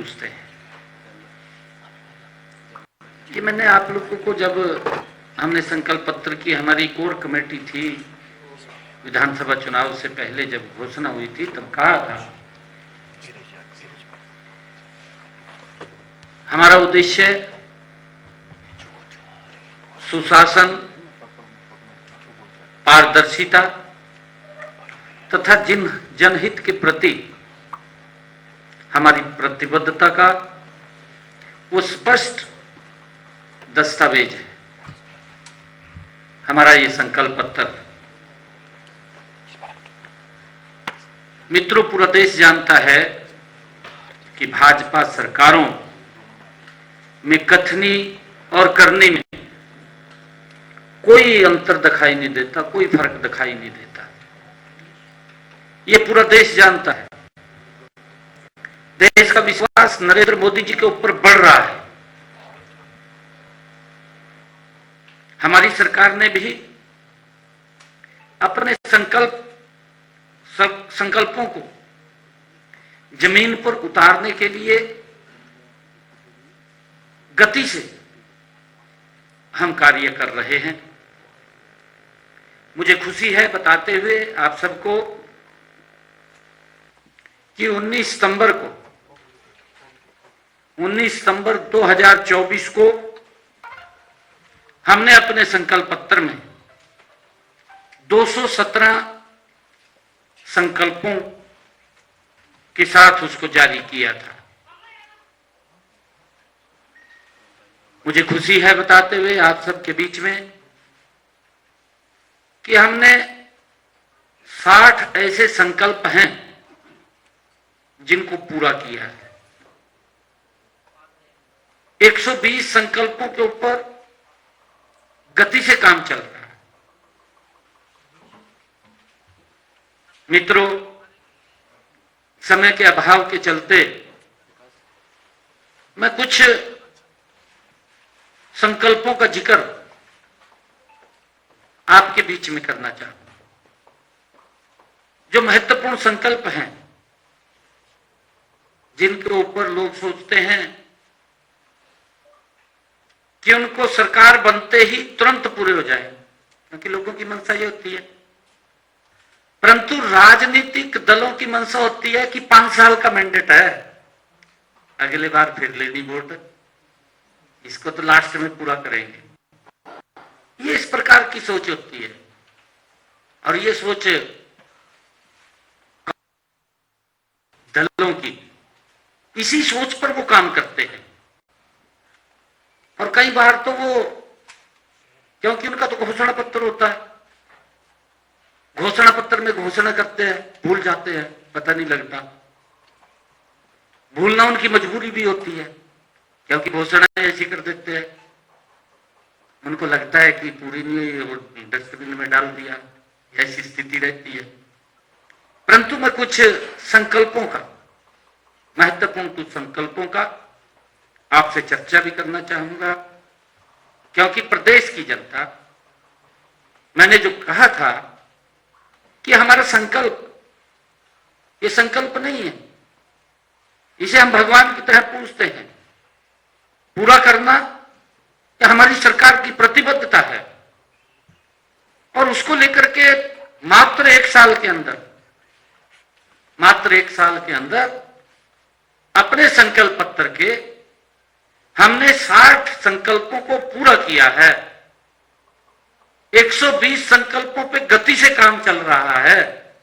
पूछते हैं कि मैंने आप लोगों को जब हमने संकल्प पत्र की हमारी कोर कमेटी थी विधानसभा चुनाव से पहले जब घोषणा हुई थी तब कहा था हमारा उद्देश्य सुशासन, पारदर्शिता तथा जनहित के प्रति हमारी प्रतिबद्धता का वो स्पष्ट दस्तावेज है। हमारा ये संकल्प पत्र मित्रों, पूरा देश जानता है कि भाजपा सरकारों में कथनी और करने में कोई अंतर दिखाई नहीं देता, कोई फर्क दिखाई नहीं देता। ये पूरा देश जानता है। देश का विश्वास नरेंद्र मोदी जी के ऊपर बढ़ रहा है। हमारी सरकार ने भी अपने संकल्पों को जमीन पर उतारने के लिए गति से हम कार्य कर रहे हैं। मुझे खुशी है बताते हुए आप सबको कि 19 सितंबर 2024 को हमने अपने संकल्प पत्र में 217 संकल्पों के साथ उसको जारी किया था। मुझे खुशी है बताते हुए आप सबके बीच में कि हमने 60 ऐसे संकल्प हैं जिनको पूरा किया है। 120 संकल्पों के ऊपर गति से काम चल रहा है। मित्रों, समय के अभाव के चलते मैं कुछ संकल्पों का जिक्र आपके बीच में करना चाहता हूं। जो महत्वपूर्ण संकल्प हैं जिनके ऊपर लोग सोचते हैं कि उनको सरकार बनते ही तुरंत पूरे हो जाए, क्योंकि लोगों की मंशा ये होती है। परंतु राजनीतिक दलों की मंशा होती है कि 5 साल का मैंडेट है, अगले बार फिर लेनी वोट, इसको तो लास्ट में पूरा करेंगे। ये इस प्रकार की सोच होती है और ये सोच दलों की, इसी सोच पर वो काम करते हैं। और कई बार तो वो, क्योंकि उनका तो घोषणा पत्र होता है, घोषणा पत्र में घोषणा करते हैं, भूल जाते हैं, पता नहीं लगता। भूलना उनकी मजबूरी भी होती है, क्योंकि घोषणा ऐसी कर देते हैं, उनको लगता है कि पूरी नहीं, डस्टबिन में डाल दिया, ऐसी स्थिति रहती है। परंतु मैं कुछ संकल्पों का, महत्वपूर्ण कुछ संकल्पों का आपसे चर्चा भी करना चाहूंगा, क्योंकि प्रदेश की जनता, मैंने जो कहा था कि हमारा संकल्प ये संकल्प नहीं है, इसे हम भगवान की तरह पूजते हैं। पूरा करना ये हमारी सरकार की प्रतिबद्धता है और उसको लेकर के मात्र एक साल के अंदर अपने संकल्प पत्र के हमने 60 संकल्पों को पूरा किया है। 120 संकल्पों पे गति से काम चल रहा है।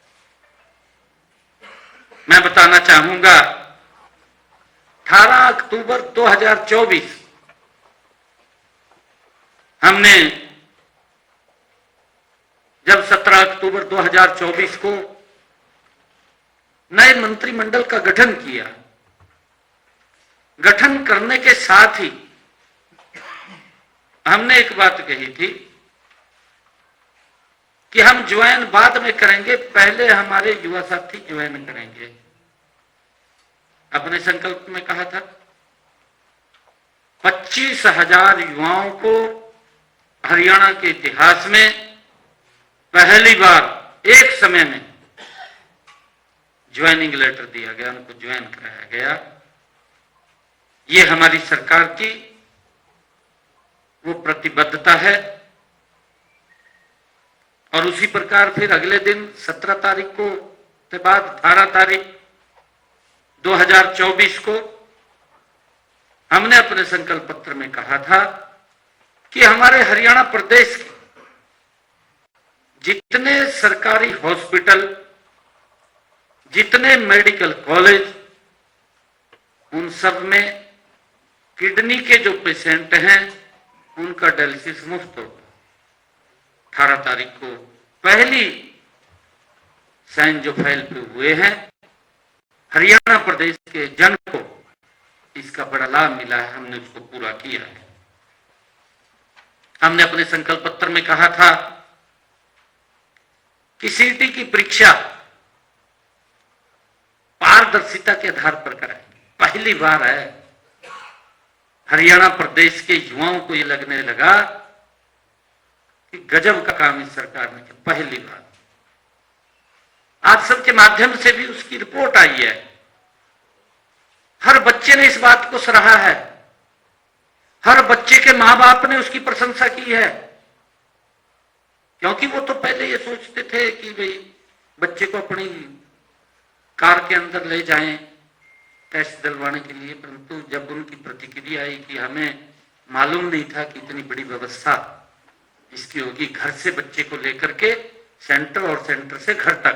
मैं बताना चाहूंगा 18 अक्टूबर 2024 हमने जब 17 अक्टूबर 2024 को नए मंत्रिमंडल का गठन किया, गठन करने के साथ ही हमने एक बात कही थी कि हम ज्वाइन बाद में करेंगे, पहले हमारे युवा साथी ज्वाइन करेंगे। अपने संकल्प में कहा था 25,000 युवाओं को हरियाणा के इतिहास में पहली बार एक समय में ज्वाइनिंग लेटर दिया गया, उनको ज्वाइन कराया गया। ये हमारी सरकार की वो प्रतिबद्धता है। और उसी प्रकार फिर अगले दिन 17 तारीख को के बाद 18 तारीख 2024 को हमने अपने संकल्प पत्र में कहा था कि हमारे हरियाणा प्रदेश के जितने सरकारी हॉस्पिटल, जितने मेडिकल कॉलेज, उन सब में किडनी के जो पेशेंट हैं उनका डायलिसिस मुफ्त होगा। 18 तारीख को पहली साइन जो फाइल पे हुए हैं, हरियाणा प्रदेश के जन को इसका बड़ा लाभ मिला है, हमने उसको पूरा किया है। हमने अपने संकल्प पत्र में कहा था कि सीटी की परीक्षा पारदर्शिता के आधार पर कराएंगे। पहली बार है हरियाणा प्रदेश के युवाओं को ये लगने लगा कि गजब का काम इस सरकार ने किया। पहली बार आप सबके माध्यम से भी उसकी रिपोर्ट आई है। हर बच्चे ने इस बात को सराहा है, हर बच्चे के मां बाप ने उसकी प्रशंसा की है, क्योंकि वो तो पहले ये सोचते थे कि भाई बच्चे को अपनी कार के अंदर ले जाएं टेस्ट दिलवाने के लिए, परंतु जब उनकी प्रतिक्रिया आई कि हमें मालूम नहीं था कि इतनी बड़ी व्यवस्था इसकी होगी, घर से बच्चे को लेकर के सेंटर और सेंटर से घर तक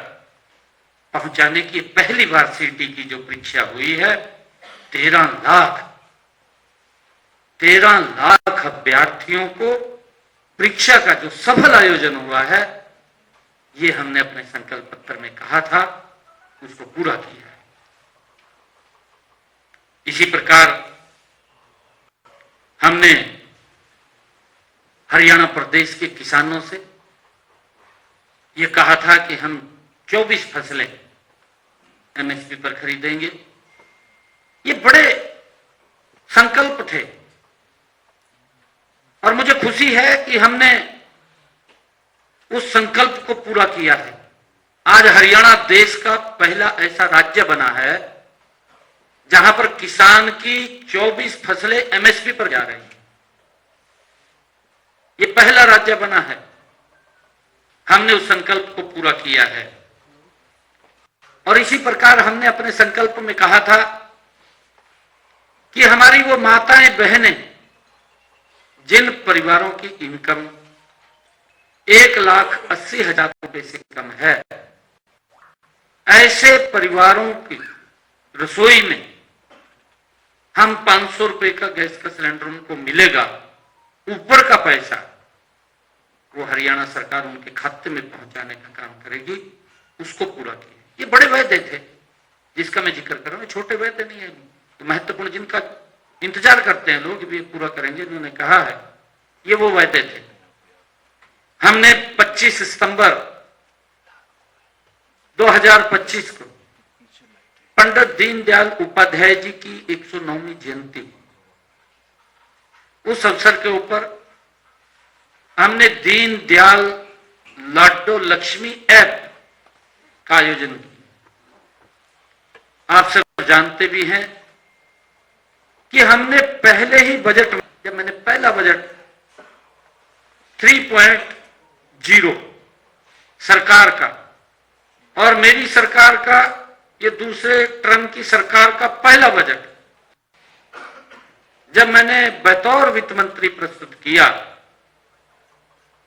पहुंचाने की पहली बार सीटी की जो परीक्षा हुई है, 13 लाख अभ्यर्थियों को परीक्षा का जो सफल आयोजन हुआ है, ये हमने अपने संकल्प पत्र में कहा था, उसको पूरा किया है। इसी प्रकार हमने हरियाणा प्रदेश के किसानों से ये कहा था कि हम 24 फसलें एमएसपी पर खरीदेंगे। ये बड़े संकल्प थे और मुझे खुशी है कि हमने उस संकल्प को पूरा किया है। आज हरियाणा देश का पहला ऐसा राज्य बना है जहां पर किसान की 24 फसलें एमएसपी पर जा रही हैं। ये पहला राज्य बना है। हमने उस संकल्प को पूरा किया है। और इसी प्रकार हमने अपने संकल्प में कहा था कि हमारी वो माताएं बहनें जिन परिवारों की इनकम 1,80,000 रुपए से कम है, ऐसे परिवारों की रसोई में हम 500 रुपए का गैस का सिलेंडर उनको मिलेगा, ऊपर का पैसा वो हरियाणा सरकार उनके खाते में पहुंचाने का काम करेगी, उसको पूरा किया। ये बड़े वायदे थे जिसका मैं जिक्र कर रहा हूं, छोटे वायदे नहीं है, तो महत्वपूर्ण जिनका इंतजार करते हैं लोग भी पूरा करेंगे, उन्होंने कहा है, ये वो वायदे थे। हमने 25 सितंबर 2025 को पंडित दीनदयाल उपाध्याय जी की 109वीं जयंती, उस अवसर के ऊपर हमने दीनदयाल लाडो लक्ष्मी ऐप का आयोजन किया। आप सब जानते भी हैं कि हमने पहले ही बजट, जब मैंने पहला बजट 3.0 सरकार का और मेरी सरकार का ये दूसरे टर्म की सरकार का पहला बजट जब मैंने बतौर वित्त मंत्री प्रस्तुत किया,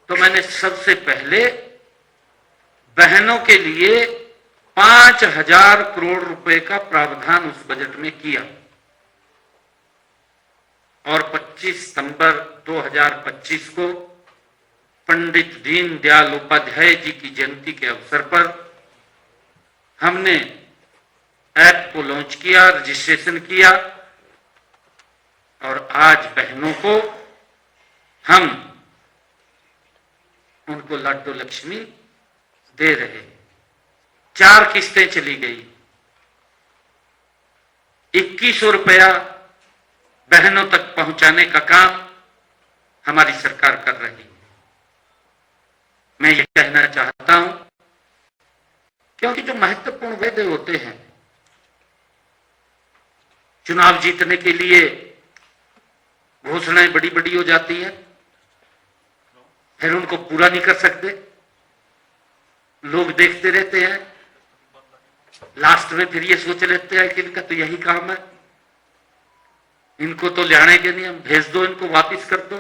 तो मैंने सबसे पहले बहनों के लिए 5,000 करोड़ रुपए का प्रावधान उस बजट में किया। और 25 सितंबर 2025 को पंडित दीनदयाल उपाध्याय जी की जयंती के अवसर पर हमने ऐप को लॉन्च किया, रजिस्ट्रेशन किया, और आज बहनों को हम उनको लाडो लक्ष्मी दे रहे। 4 किस्तें चली गई, 2100 रुपया बहनों तक पहुंचाने का काम हमारी सरकार कर रही है। मैं ये कहना चाहता हूं, क्योंकि जो महत्वपूर्ण वायदे होते हैं चुनाव जीतने के लिए घोषणाएं बड़ी बड़ी हो जाती है, फिर उनको पूरा नहीं कर सकते, लोग देखते रहते हैं, लास्ट में फिर ये सोच लेते हैं कि इनका तो यही काम है, इनको तो लाने के नहीं, हम भेज दो, इनको वापस कर दो।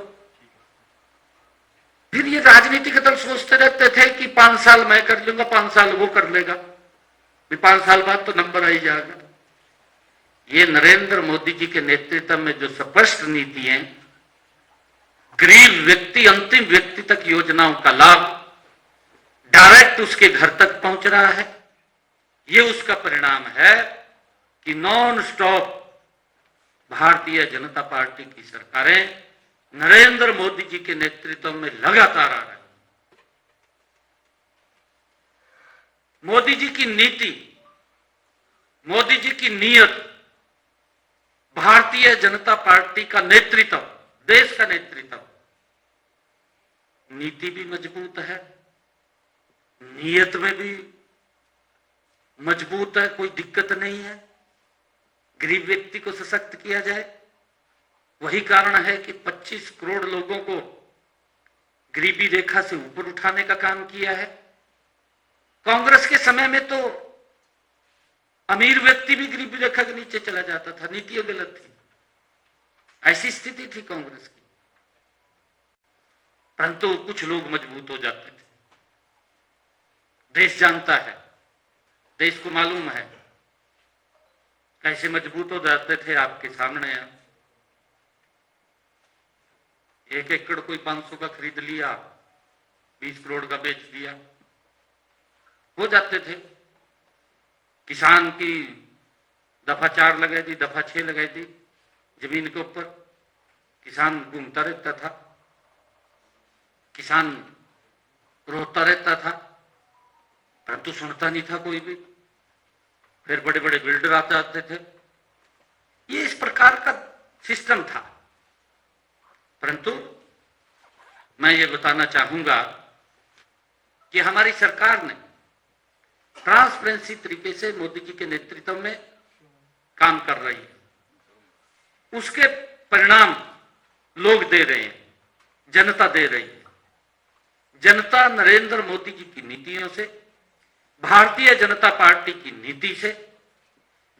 फिर ये राजनीतिक दल सोचते रहते थे कि 5 साल मैं कर लूंगा, 5 साल वो कर लेगा, भी 5 साल बाद तो नंबर आ ही जाएगा। ये नरेंद्र मोदी जी के नेतृत्व में जो स्पष्ट नीति है, गरीब व्यक्ति अंतिम व्यक्ति तक योजनाओं का लाभ डायरेक्ट उसके घर तक पहुंच रहा है, ये उसका परिणाम है कि non stop Bharatiya Janata party की सरकारें नरेंद्र मोदी जी के नेतृत्व में लगातार आ रही। मोदी जी की नीति, मोदी जी की नीयत, भारतीय जनता पार्टी का नेतृत्व, देश का नेतृत्व, नीति भी मजबूत है, नीयत में भी मजबूत है, कोई दिक्कत नहीं है, गरीब व्यक्ति को सशक्त किया जाए। वही कारण है कि 25 करोड़ लोगों को गरीबी रेखा से ऊपर उठाने का काम किया है। कांग्रेस के समय में तो अमीर व्यक्ति भी गरीबी रेखा के नीचे चला जाता था, नीतियां गलत थी, ऐसी स्थिति थी कांग्रेस की, परंतु कुछ लोग मजबूत हो जाते थे। देश जानता है, देश को मालूम है कैसे मजबूत हो जाते थे। आपके सामने है, 1 एकड़ कोई 500 का खरीद लिया, 20 करोड़ का बेच दिया, हो जाते थे। किसान की दफा 4 लगाई दी, दफा 6 लगाई दी जमीन के ऊपर, किसान घूमता रहता था, किसान रोता रहता था, परंतु सुनता नहीं था कोई भी। फिर बड़े बड़े बिल्डर आते थे, ये इस प्रकार का सिस्टम था। परंतु मैं ये बताना चाहूंगा कि हमारी सरकार ने ट्रांसपेरेंसी तरीके से मोदी जी के नेतृत्व में काम कर रही है, उसके परिणाम लोग दे रहे हैं, जनता दे रही है। जनता नरेंद्र मोदी जी की नीतियों से, भारतीय जनता पार्टी की नीति से,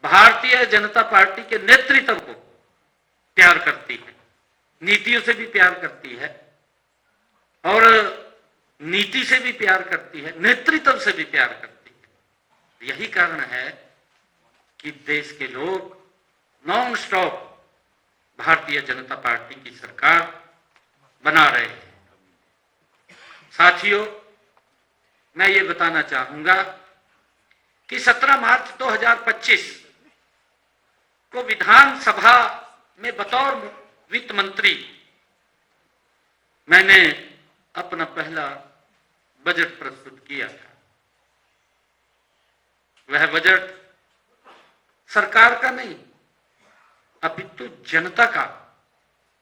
भारतीय जनता पार्टी के नेतृत्व को प्यार करती है, नीतियों से भी प्यार करती है और नीति से भी प्यार करती है, नेतृत्व से भी प्यार करती है। यही कारण है कि देश के लोग non stop Bharatiya Janata party की सरकार बना रहे हैं। साथियों, मैं ये बताना चाहूंगा कि 17 मार्च 2025 को विधानसभा में बतौर वित्त मंत्री मैंने अपना पहला बजट प्रस्तुत किया था। वह बजट सरकार का नहीं अपितु जनता का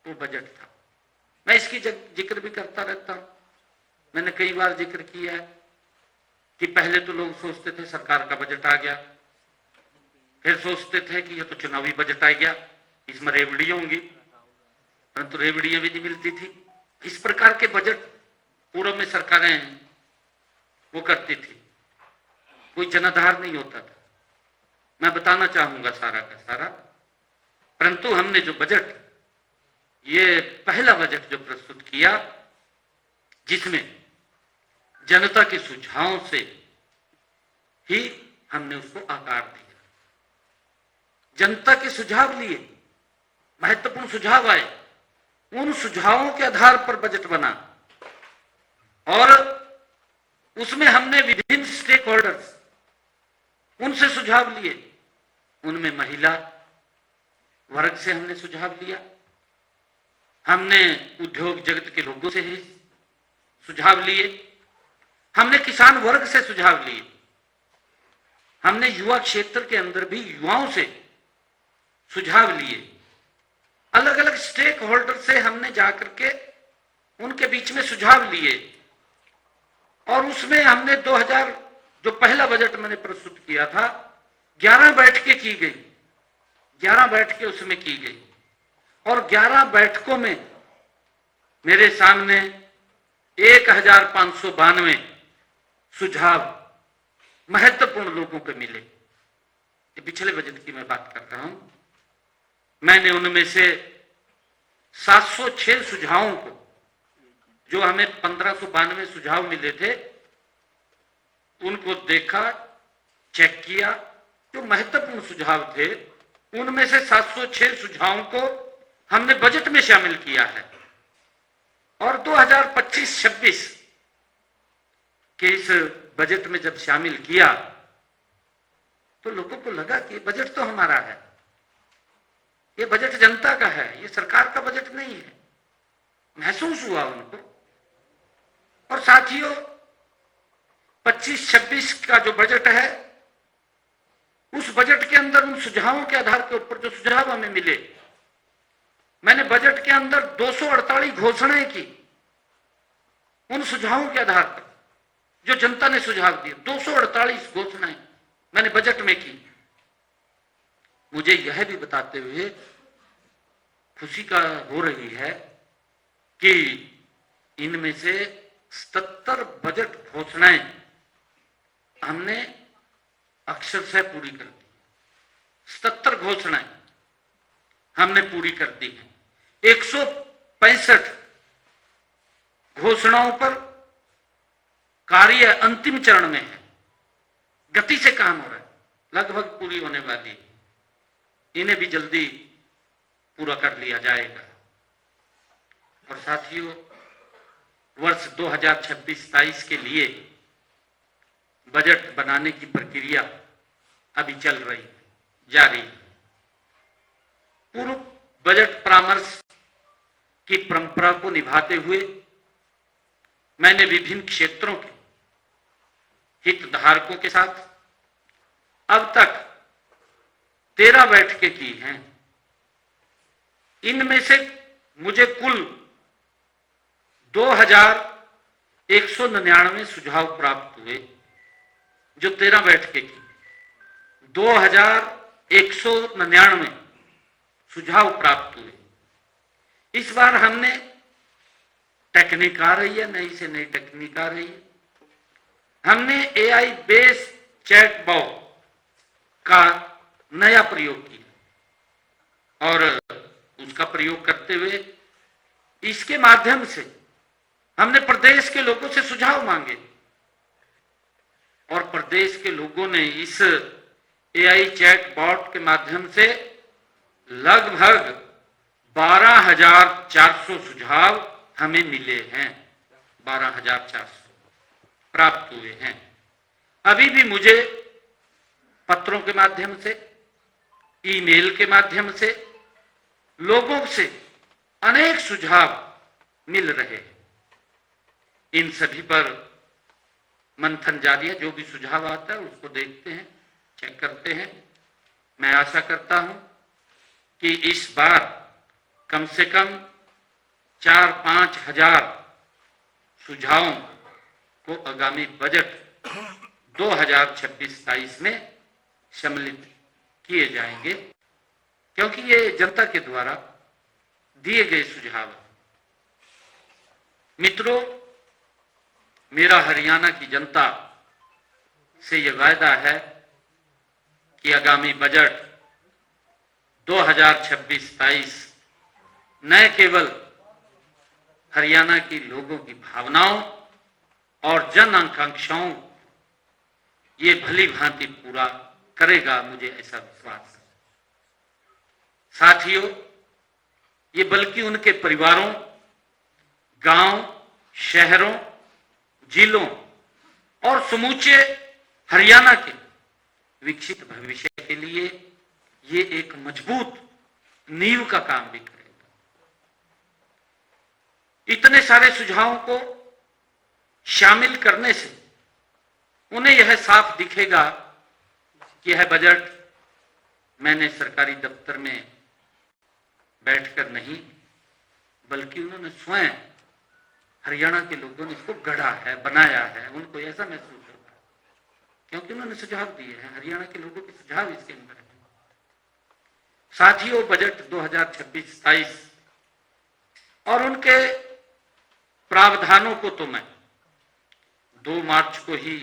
वो बजट था। मैं इसकी जिक्र भी करता रहता हूं। मैंने कई बार जिक्र किया है कि पहले तो लोग सोचते थे सरकार का बजट आ गया, फिर सोचते थे कि ये तो चुनावी बजट आ गया, इसमें रेवड़ियां होंगी, परंतु रेवड़ियां भी नहीं मिलती थी। इस प्रकार के बजट पूर्व में सरकारें वो करती थी, कोई जनाधार नहीं होता था। मैं बताना चाहूंगा सारा का सारा, परंतु हमने जो बजट, ये पहला बजट जो प्रस्तुत किया, जिसमें जनता के सुझावों से ही हमने उसको आकार दिया। जनता के सुझाव लिए, महत्वपूर्ण सुझाव आए, उन सुझावों के आधार पर बजट बना और उसमें हमने विभिन्न स्टेक होल्डर्स, उनसे सुझाव लिए। उनमें महिला वर्ग से हमने सुझाव लिया, हमने उद्योग जगत के लोगों से ही सुझाव लिए, हमने किसान वर्ग से सुझाव लिए, हमने युवा क्षेत्र के अंदर भी युवाओं से सुझाव लिए। अलग अलग स्टेक होल्डर से हमने जाकर के उनके बीच में सुझाव लिए और उसमें हमने 2000 जो पहला बजट मैंने प्रस्तुत किया था, 11 बैठकें की गई। 11 बैठकें उसमें की गई और 11 बैठकों में मेरे सामने 1592 सुझाव महत्वपूर्ण लोगों को मिले। ये पिछले बजट की मैं बात कर रहा हूं। मैंने उनमें से 706 सुझावों को, जो हमें 1592 सुझाव मिले थे, उनको देखा, चेक किया। जो महत्वपूर्ण सुझाव थे उनमें से 706 सुझावों को हमने बजट में शामिल किया है और 2025-26 के इस बजट में जब शामिल किया तो लोगों को लगा कि बजट तो हमारा है, ये बजट जनता का है, ये सरकार का बजट नहीं है। महसूस हुआ उनको। और साथियों, 25-26 का जो बजट है, उस बजट के अंदर उन सुझावों के आधार के ऊपर जो सुझाव हमें मिले, मैंने बजट के अंदर 248 घोषणाएं की उन सुझावों के आधार पर जो जनता ने सुझाव दिए। 248 घोषणाएं मैंने बजट में की। मुझे यह भी बताते हुए खुशी का हो रही है कि इनमें से 77 बजट घोषणाएं हमने अक्षरशः पूरी कर दी। 77 घोषणाएं हमने पूरी कर दी हैं। 165 घोषणाओं पर कार्य अंतिम चरण में है, गति से काम हो रहा है, लगभग पूरी होने वाली है। इन्हें भी जल्दी पूरा कर लिया जाएगा। और साथियों, वर्ष 2026-27 के लिए बजट बनाने की प्रक्रिया अभी चल रही है, जारी है। पूर्व बजट परामर्श की परंपरा को निभाते हुए मैंने विभिन्न क्षेत्रों के हितधारकों के साथ अब तक 13 बैठकें की हैं। इनमें से मुझे कुल 2199 सुझाव प्राप्त हुए, जो 13 बैठकें की। 2199 सुझाव प्राप्त हुए। इस बार हमने टेक्निक आ रही है, नई से नई टेक्निक आ रही है। हमने AI बेस्ड चैटबॉट का नया प्रयोग किया और उसका प्रयोग करते हुए इसके माध्यम से हमने प्रदेश के लोगों से सुझाव मांगे और प्रदेश के लोगों ने इस AI चैटबॉट के माध्यम से लगभग 12,400 सुझाव हमें मिले हैं। 12,400 प्राप्त हुए हैं। अभी भी मुझे पत्रों के माध्यम से, ईमेल के माध्यम से लोगों से अनेक सुझाव मिल रहे हैं। इन सभी पर मंथन जारी है। जो भी सुझाव आता है उसको देखते हैं, चेक करते हैं। मैं आशा करता हूं कि इस बार कम से कम 4-5 हजार सुझावों को आगामी बजट 2026-27 में सम्मिलित किए जाएंगे, क्योंकि ये जनता के द्वारा दिए गए सुझाव हैं। मित्रों, मेरा हरियाणा की जनता से यह वायदा है कि आगामी बजट 2026-27 न केवल हरियाणा के लोगों की भावनाओं और जन आकांक्षाओं ये भली भांति पूरा करेगा, मुझे ऐसा विश्वास है। साथियों, ये बल्कि उनके परिवारों, गांव, शहरों, जिलों और समूचे हरियाणा के विकसित भविष्य के लिए ये एक मजबूत नींव का काम भी करेगा। इतने सारे सुझावों को शामिल करने से उन्हें यह साफ दिखेगा कि यह बजट मैंने सरकारी दफ्तर में बैठकर नहीं, बल्कि उन्होंने स्वयं हरियाणा के लोगों ने इसको गढ़ा है, बनाया है। उनको ऐसा महसूस होता है क्योंकि उन्होंने सुझाव दिए हैं, हरियाणा के लोगों के सुझाव इसके अंदर है। साथियों, बजट 2026-27 और उनके प्रावधानों को तो मैं 2 मार्च को ही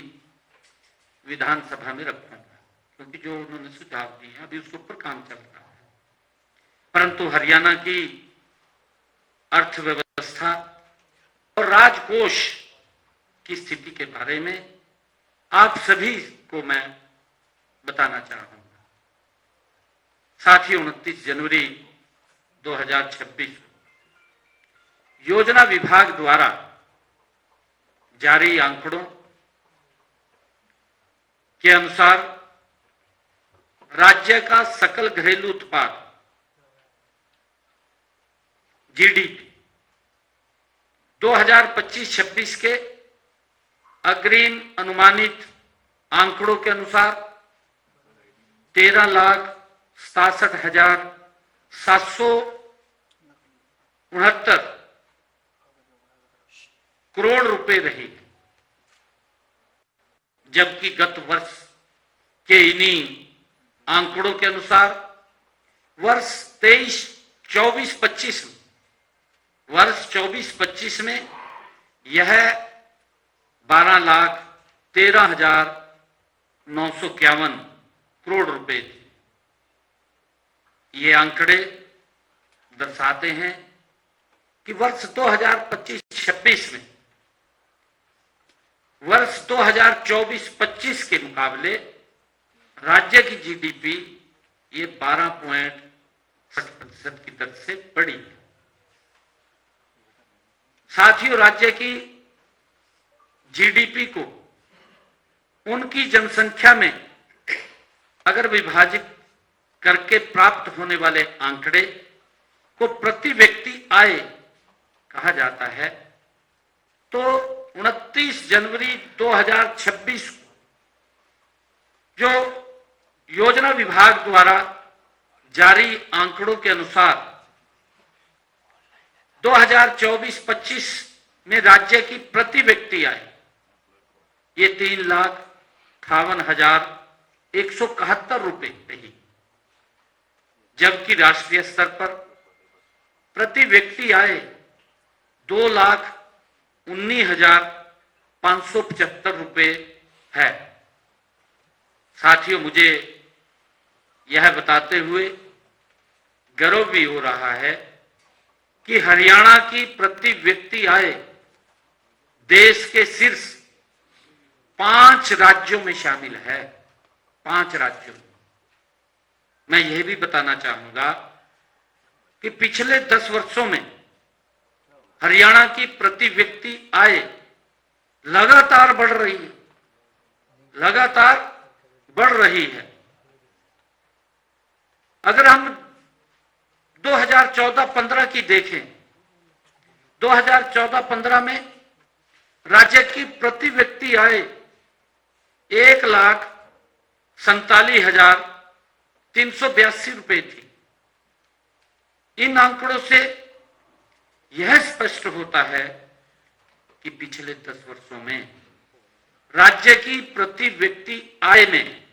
विधानसभा में रखूंगा, क्योंकि जो उन्होंने सुझाव दिए हैं अभी उसके ऊपर काम चल रहा है। परंतु हरियाणा की अर्थव्यवस्था और राजकोष की स्थिति के बारे में आप सभी को मैं बताना चाहूंगा। साथियों, 29 जनवरी 2026 योजना विभाग द्वारा जारी आंकड़ों के अनुसार राज्य का सकल घरेलू उत्पाद जीडीपी 2025-26 के अग्रिम अनुमानित आंकड़ों के अनुसार 13,67,769 करोड़ रुपए रही, जबकि गत वर्ष के इन्हीं आंकड़ों के अनुसार वर्ष 24-25 में यह 12,13,951 करोड़ रुपए थे। ये आंकड़े दर्शाते हैं कि वर्ष 2025-26 में वर्ष 2024-25 के मुकाबले राज्य की जीडीपी ये 12.7% की दर से बढ़ी। साथियों, राज्य की जीडीपी को उनकी जनसंख्या में अगर विभाजित करके प्राप्त होने वाले आंकड़े को प्रति व्यक्ति आय कहा जाता है, तो 29 जनवरी 2026 को जो योजना विभाग द्वारा जारी आंकड़ों के अनुसार 2024-25 में राज्य की प्रति व्यक्ति आय ये 3,58,171 रुपए रही, जबकि राष्ट्रीय स्तर पर प्रति व्यक्ति आय 2,19,575 रुपए है। साथियों, मुझे यह बताते हुए गर्व भी हो रहा है कि हरियाणा की प्रति व्यक्ति आय देश के शीर्ष 5 राज्यों में शामिल है। 5 राज्यों में। मैं यह भी बताना चाहूंगा कि पिछले 10 वर्षों में हरियाणा की प्रति व्यक्ति आय लगातार बढ़ रही है, लगातार बढ़ रही है। अगर हम 2014-15 की देखें, 2014-15 में राज्य की प्रति व्यक्ति आय 1,47,382 रुपए थी। इन आंकड़ों से यह स्पष्ट होता है कि पिछले 10 वर्षों में राज्य की प्रति व्यक्ति आय में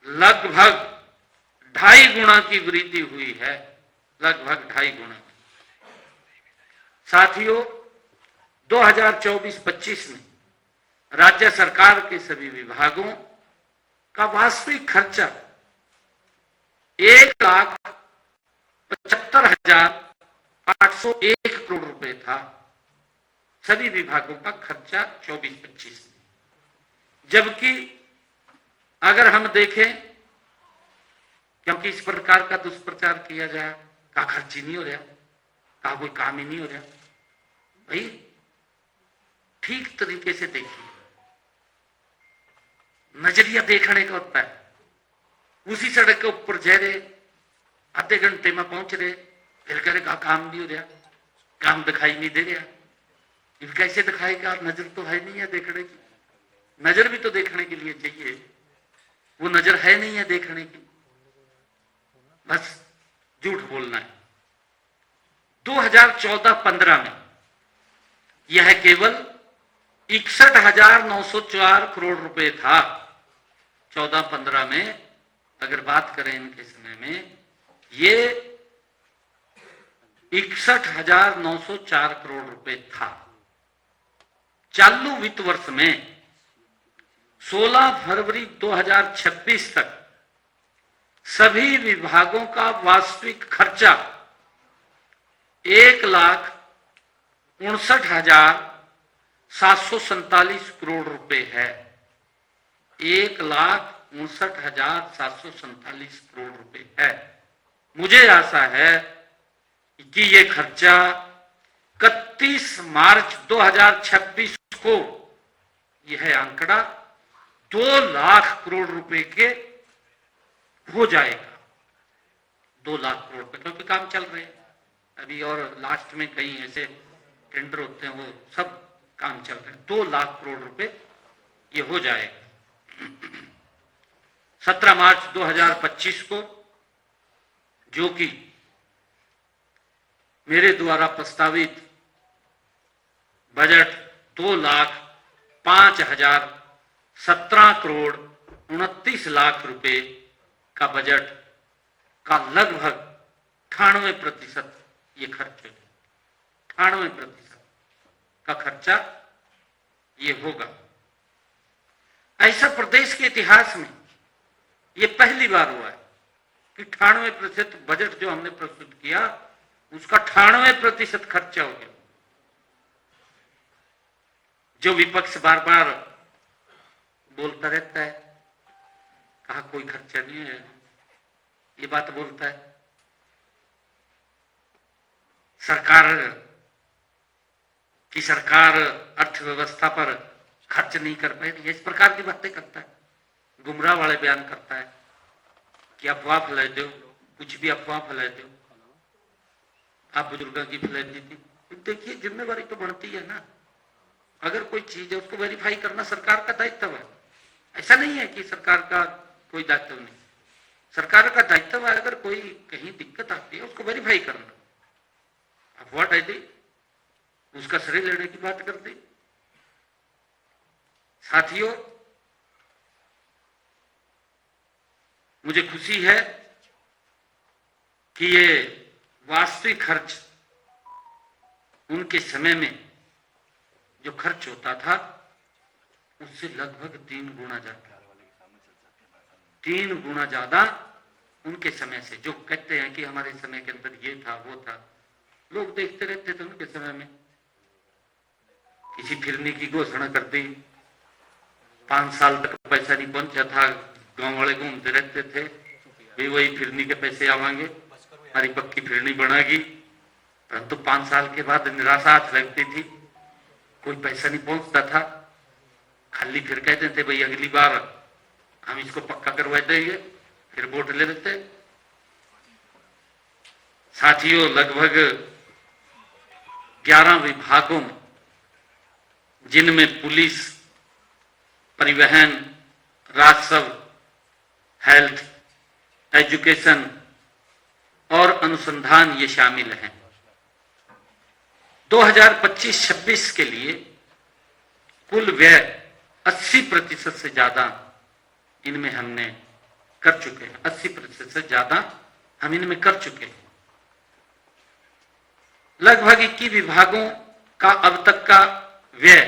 लगभग 2.5 गुना की वृद्धि हुई है, लगभग 2.5 गुना। साथियों, 2024-25 में राज्य सरकार के सभी विभागों का वास्तविक खर्चा 1,75,801 करोड़ रुपए था। सभी विभागों का खर्चा 24-25 में। जबकि अगर हम देखें, क्योंकि इस प्रकार का दुष्प्रचार किया जाए, कहा खर्च ही नहीं हो रहा, कहा कोई काम ही नहीं हो रहा। भाई ठीक तरीके से देखिए, नजरिया देखने का होता है। उसी सड़क के ऊपर जा रहे, आधे घंटे में पहुंच रहे, फिर करेगा काम नहीं हो रहा, काम दिखाई नहीं दे रहा। कैसे दिखाएगा? नजर तो है नहीं है देखने की। नजर भी तो देखने के लिए चाहिए, वो नजर है नहीं है देखने की, बस झूठ बोलना है। 2014-15 में यह केवल 61,904 करोड़ रुपए था। 14-15 में अगर बात करें इनके समय में ये 61,904 करोड़ रुपए था। चालू वित्त वर्ष में 16 फरवरी 2026 तक सभी विभागों का वास्तविक खर्चा 1,59,747 करोड़ रुपए है। 1,59,747 करोड़ रुपए है। मुझे आशा है कि ये खर्चा 31 मार्च 2026 को यह आंकड़ा 2 लाख करोड़ रुपए के हो जाएगा। 2 लाख करोड़ रुपए, क्योंकि काम चल रहे हैं अभी, और लास्ट में कई ऐसे टेंडर होते हैं, वो सब काम चल रहे हैं। 2 लाख करोड़ रुपए ये हो जाएगा। 17 मार्च 2025 को, जो कि मेरे द्वारा प्रस्तावित बजट 2,05,17 करोड़ 29 लाख रुपए का बजट का लगभग 98% ये खर्च है। 98% का खर्चा ये होगा। ऐसा प्रदेश के इतिहास में ये पहली बार हुआ है कि 98% बजट जो हमने प्रस्तुत किया उसका 98% खर्चा हो गया। जो विपक्ष बार बार बोलता रहता है, कहा कोई खर्चा नहीं है, ये बात बोलता है। सरकार अर्थव्यवस्था पर खर्च नहीं कर पाएगी, इस प्रकार की बातें करता है, गुमराह वाले बयान करता है कि अफवाह फैला दो, कुछ भी अफवाह फैला दो, आप बुजुर्गों की फैला दी थी। देखिए, जिम्मेवारी तो बढ़ती है ना। अगर कोई चीज है उसको वेरीफाई करना सरकार का दायित्व है। ऐसा नहीं है कि सरकार का कोई दायित्व नहीं, सरकार का दायित्व है। अगर कोई कहीं दिक्कत आती है उसको वेरीफाई करना। अफवाह डाल दी, उसका श्रेय लेने की बात कर दी। साथियों, मुझे खुशी है कि ये वास्तविक खर्च उनके समय में जो खर्च होता था उससे लगभग 3 गुना ज्यादा उनके समय से। जो कहते हैं कि हमारे समय के अंदर ये था वो था, लोग देखते रहते थे। उनके समय में किसी फिरनी की घोषणा कर दी, 5 साल तक पैसा नहीं पहुंचा था, गांव वाले घूमते रहते थे, भी वही फिरनी के पैसे आवांगे, हमारी पक्की फिरनी बनेगी। परंतु 5 साल के बाद निराशा हाथ लगती थी, कोई पैसा नहीं पहुंचता था। खाली फिर कहते थे भाई अगली बार हम इसको पक्का करवा देंगे, फिर वोट ले लेते। साथियों, लगभग 11 विभागों में, जिनमें पुलिस, परिवहन, राजस्व, हेल्थ, एजुकेशन और अनुसंधान ये शामिल हैं, 2025-26 के लिए कुल व्यय 80% से ज्यादा इनमें हमने कर चुके हैं। 80% से ज्यादा हम इनमें कर चुके हैं। लगभग 21 विभागों का अब तक का व्यय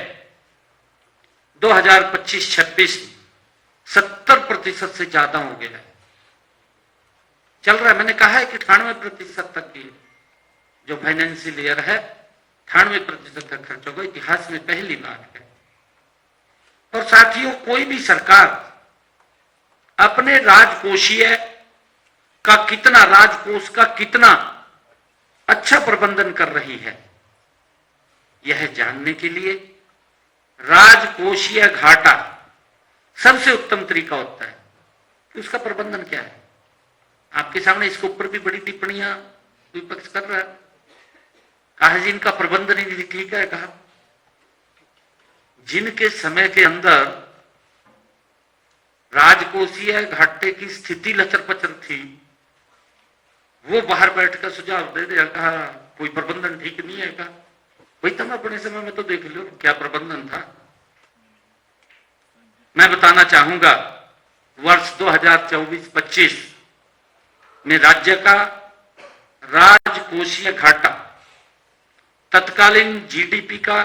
2025-26 70% से ज्यादा हो गया है, चल रहा है। मैंने कहा है कि 98% तक की जो फाइनेंशियल ईयर है 98% तक खर्च होगा। इतिहास में पहली बार है। और साथियों, कोई भी सरकार अपने राजकोषीय का कितना, राजकोष का कितना अच्छा प्रबंधन कर रही है, यह जानने के लिए राजकोषीय घाटा सबसे उत्तम तरीका होता है कि उसका प्रबंधन क्या है। आपके सामने इसके ऊपर भी बड़ी टिप्पणियां विपक्ष कर रहा है। कहा जी इनका प्रबंधन ही ठीक है। कहा जिनके समय के अंदर राजकोषीय घाटे की स्थिति लचर पचर थी, वो बाहर बैठकर सुझाव दे दिया, कहा कोई प्रबंधन ठीक नहीं है। कहा भाई तुम अपने समय में तो देख लो क्या प्रबंधन था। मैं बताना चाहूंगा, वर्ष 2024-25 में राज्य का राजकोषीय घाटा तत्कालीन जीडीपी का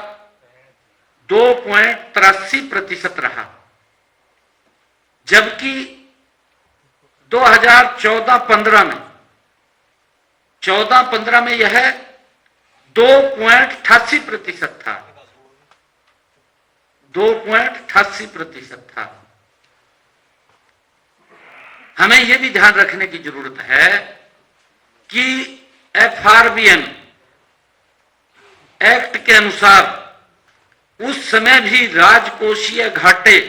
2.83% रहा, जबकि 2014-15 में यह 2.88% था। 2.88% था। हमें यह भी ध्यान रखने की जरूरत है कि एफआरबीएम एक्ट के अनुसार उस समय भी राजकोषीय घाटे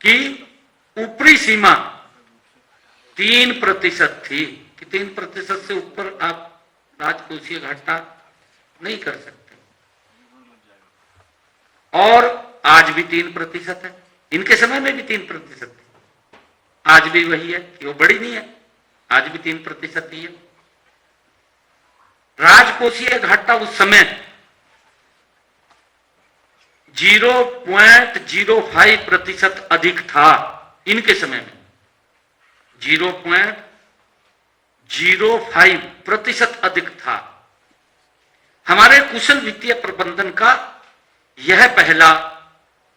की ऊपरी सीमा 3% थी कि 3% से ऊपर आप राजकोषीय घाटा नहीं कर सकते, और आज भी 3% है। इनके समय में भी 3% थी, आज भी वही है कि वो बड़ी नहीं है, आज भी 3% ही है। राजकोषीय घाटा उस समय 0.05% अधिक था। इनके समय में 0.05% अधिक था। हमारे कुशल वित्तीय प्रबंधन का यह पहला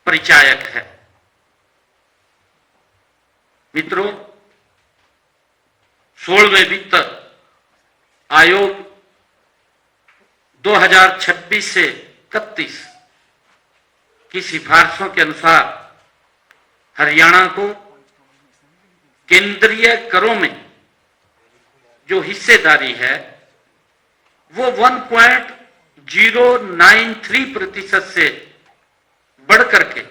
परिचायक है। मित्रों, 16वें वित्त आयोग 2026 से 31 की सिफारिशों के अनुसार हरियाणा को केंद्रीय करों में जो हिस्सेदारी है वो 1.093% से बढ़कर के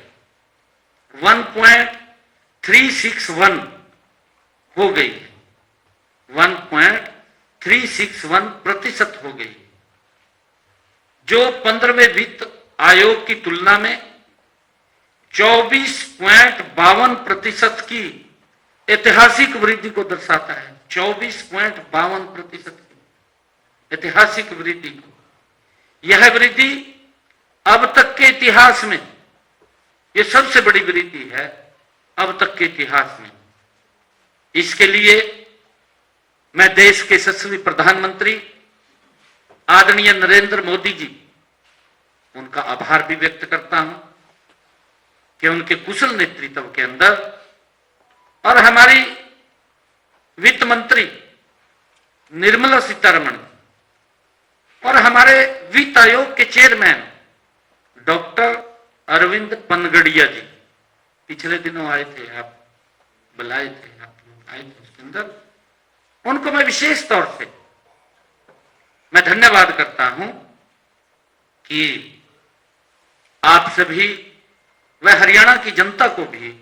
1.361 हो गई है। 1.361% हो गई, जो 15वें वित्त आयोग की तुलना में 24.52% की ऐतिहासिक वृद्धि को दर्शाता है। 24.52% की ऐतिहासिक वृद्धि को, यह वृद्धि अब तक के इतिहास में यह सबसे बड़ी वृद्धि है, अब तक के इतिहास में। इसके लिए मैं देश के यशस्वी प्रधानमंत्री आदरणीय नरेंद्र मोदी जी, उनका आभार भी व्यक्त करता हूं कि उनके कुशल नेतृत्व के अंदर, और हमारी वित्त मंत्री निर्मला सीतारमण और हमारे वित्त आयोग के चेयरमैन डॉक्टर अरविंद पनगड़िया जी पिछले दिनों आए थे, आप बुलाए थे, आप लोग आए थे उसके अंदर, उनको मैं विशेष तौर से मैं धन्यवाद करता हूं कि आप सभी व हरियाणा की जनता को भी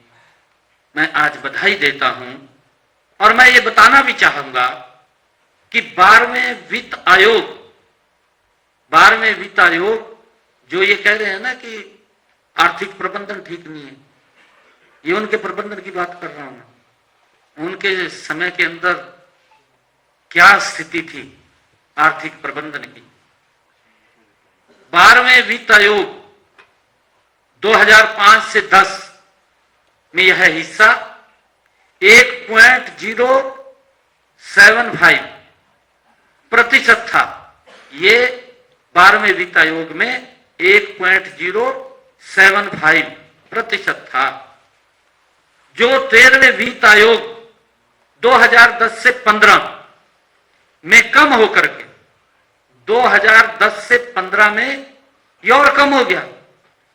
मैं आज बधाई देता हूं। और मैं ये बताना भी चाहूंगा कि 12वें वित्त आयोग जो ये कह रहे हैं ना कि आर्थिक प्रबंधन ठीक नहीं है, ये उनके प्रबंधन की बात कर रहा हूं मैं। उनके समय के अंदर क्या स्थिति थी आर्थिक प्रबंधन की। 12वें वित्त आयोग 2005 से 10 में यह हिस्सा 1.075% था। ये 12वें वित्त आयोग में 1.075% था, जो 13वें वित्त आयोग 2010 से 15 में कम होकर के 2010 से 15 में यह और कम हो गया,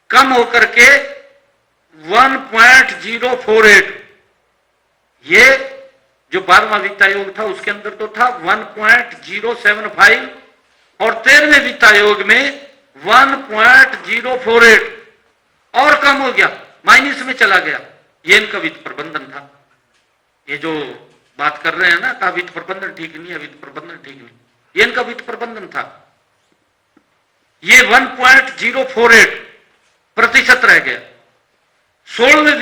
कम होकर के 1.048, ये जो 12वां वित्त आयोग था उसके अंदर तो था 1.075 और 13वें वित्त आयोग में 1.048 और कम हो गया, माइनस में चला गया। ये इनका वित्त प्रबंधन था। ये जो बात कर रहे हैं ना का वित्त प्रबंधन ठीक नहीं है, वित्त प्रबंधन ठीक नहीं, ये इनका वित्त प्रबंधन था। ये 1.048% रह गया। 16वें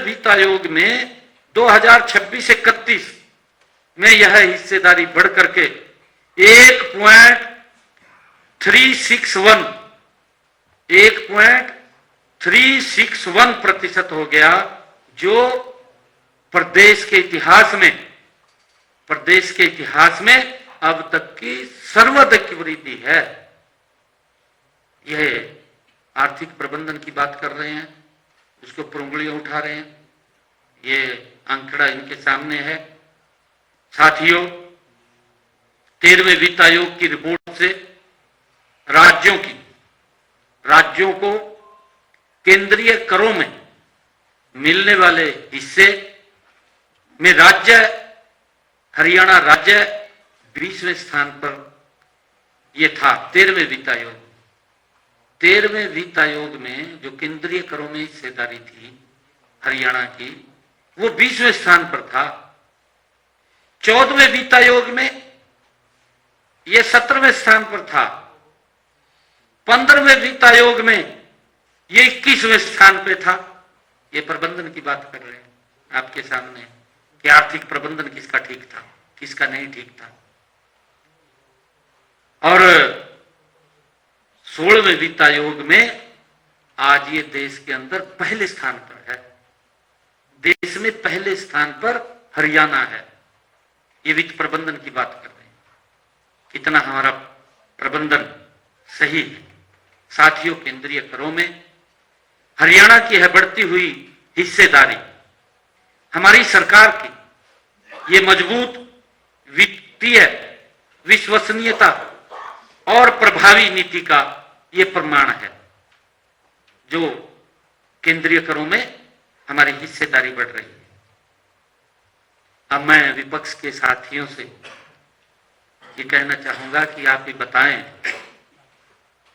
वित्त आयोग में 2026 से 31 में यह हिस्सेदारी बढ़ करके 1.361% हो गया, जो प्रदेश के इतिहास में अब तक की सर्वाधिक वृद्धि है। यह आर्थिक प्रबंधन की बात कर रहे हैं, उसके ऊपर उंगलियां उठा रहे हैं। ये आंकड़ा इनके सामने है। साथियों, 13वें वित्त आयोग की रिपोर्ट से राज्यों को केंद्रीय करों में मिलने वाले हिस्से में हरियाणा राज्य 20वें स्थान पर यह था। 13वें वित्त आयोग में जो केंद्रीय करों में हिस्सेदारी थी हरियाणा की, वो 20वें स्थान पर था। 14वें वित्त आयोग में यह 17वें स्थान पर था। 15वें वित्त आयोग में यह 21वें स्थान पर था। ये प्रबंधन की बात कर रहे हैं आपके सामने कि आर्थिक प्रबंधन किसका ठीक था, किसका नहीं ठीक था। और 16वें वित्त आयोग में आज ये देश के अंदर पहले स्थान पर है। देश में पहले स्थान पर हरियाणा है। ये वित्त प्रबंधन की बात कर रहे हैं, कितना हमारा प्रबंधन सही है। साथियों, केंद्रीय करों में हरियाणा की है बढ़ती हुई हिस्सेदारी हमारी सरकार की ये मजबूत वित्तीय विश्वसनीयता और प्रभावी नीति का ये प्रमाण है, जो केंद्रीय करों में हमारी हिस्सेदारी बढ़ रही है। अब मैं विपक्ष के साथियों से ये कहना चाहूंगा कि आप ही बताएं,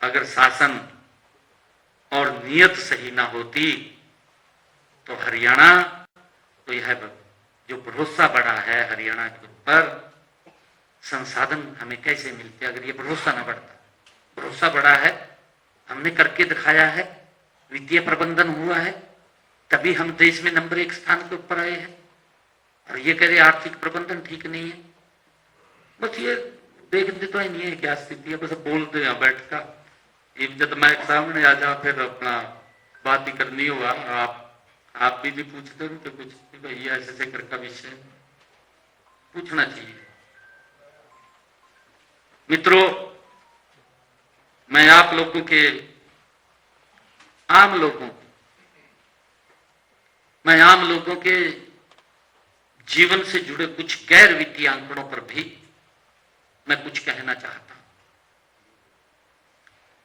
अगर शासन और नियत सही ना होती तो हरियाणा, तो यह जो भरोसा बढ़ा है हरियाणा के ऊपर, संसाधन हमें कैसे मिलते अगर ये भरोसा ना बढ़ता। भरोसा बढ़ा है, हमने करके दिखाया है, वित्तीय प्रबंधन हुआ है, तभी हम देश में नंबर 1 स्थान के ऊपर आए हैं। और ये कह रहे आर्थिक प्रबंधन ठीक नहीं है। बस ये देखते तो नहीं है क्या स्थिति है, बस बोलते हैं बैठ का। जब मैं सामने आ जा फिर अपना बात ही करनी होगा। आप भी पूछते हो तो कुछ भैया ऐसे का विषय पूछना चाहिए। मित्रों, मैं आप लोगों के आम लोगों के जीवन से जुड़े कुछ गैर वित्तीय आंकड़ों पर भी मैं कुछ कहना चाहता हूं।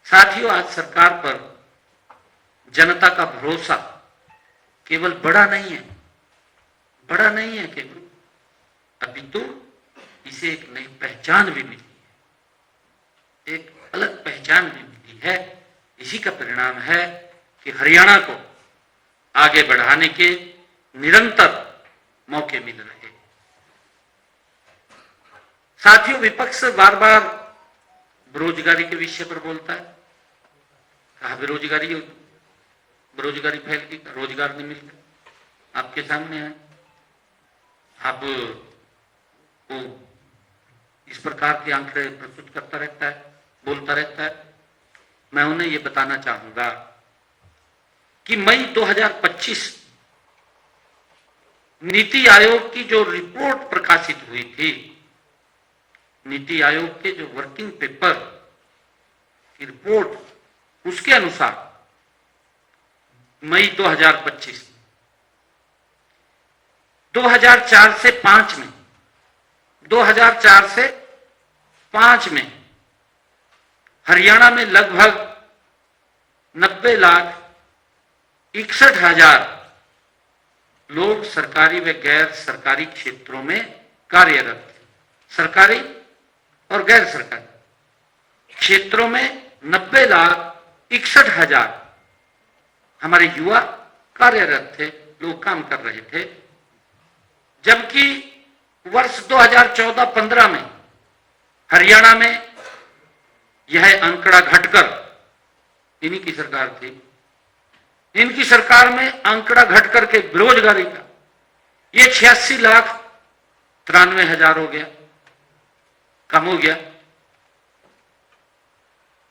साथियों, आज सरकार पर जनता का भरोसा केवल बड़ा नहीं है केवल, अभी तो इसे एक नई पहचान भी मिली है, एक अलग पहचान भी मिली है। इसी का परिणाम है कि हरियाणा को आगे बढ़ाने के निरंतर मौके मिल रहे हैं। साथियों, विपक्ष बार बार बेरोजगारी के विषय पर बोलता है। कहा बेरोजगारी फैल गई, रोजगार नहीं मिल रहा। आपके सामने है, आप वो इस प्रकार के आंकड़े प्रस्तुत करता रहता है, बोलता रहता है। मैं उन्हें ये बताना चाहूंगा कि मई 2025 नीति आयोग की जो रिपोर्ट प्रकाशित हुई थी, नीति आयोग के जो वर्किंग पेपर की रिपोर्ट, उसके अनुसार मई 2025 2004 से 5 में हरियाणा में लगभग 90,61,000 लोग सरकारी व गैर सरकारी क्षेत्रों में कार्यरत थे। सरकारी और गैर सरकारी क्षेत्रों में 90,61,000 हमारे युवा कार्यरत थे, लोग काम कर रहे थे। जबकि वर्ष 2014-15 में हरियाणा में यह आंकड़ा घटकर, इन्हीं की सरकार थी, इनकी सरकार में आंकड़ा घटकर के बेरोजगारी का ये 86,93,000 हो गया, कम हो गया।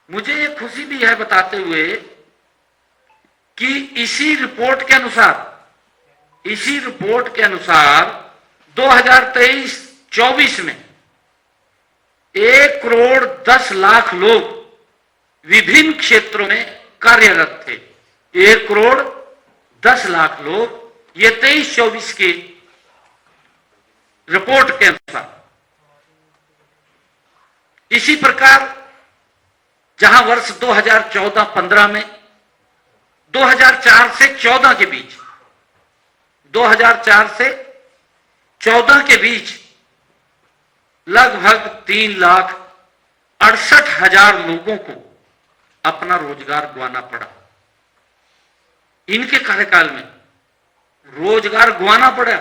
मुझे ये खुशी भी है बताते हुए कि इसी रिपोर्ट के अनुसार इसी रिपोर्ट के अनुसार 2023-24 में 1,10,00,000 लोग विभिन्न क्षेत्रों में कार्यरत थे। 1,10,00,000 लोग, ये 23-24 की रिपोर्ट के अनुसार। इसी प्रकार जहां वर्ष 2014-15 में 2004 से 14 के बीच 2004 से 14 के बीच लगभग 3,68,000 लोगों को अपना रोजगार गंवाना पड़ा। इनके कार्यकाल में रोजगार गंवाना पड़ा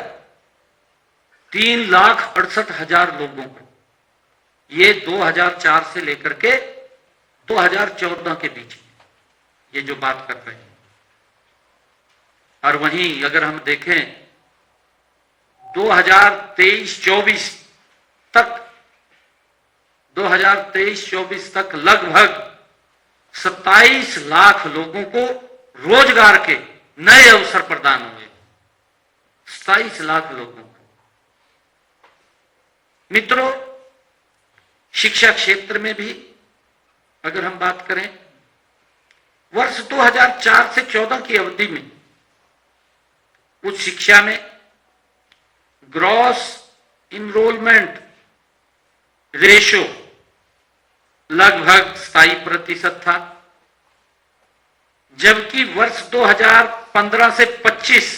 3,68,000 लोगों को। ये 2004 से लेकर के 2014 के बीच ये जो बात कर रहे हैं। और वहीं अगर हम देखें 2023-24 तक लगभग 27 लाख लोगों को रोजगार के नए अवसर प्रदान हुए। 27 लाख लोगों को। मित्रों, शिक्षा क्षेत्र में भी अगर हम बात करें, वर्ष 2004 से 14 की अवधि में उच्च शिक्षा में ग्रॉस इनरोलमेंट रेशो लगभग 27% था, जबकि वर्ष 2015 से 25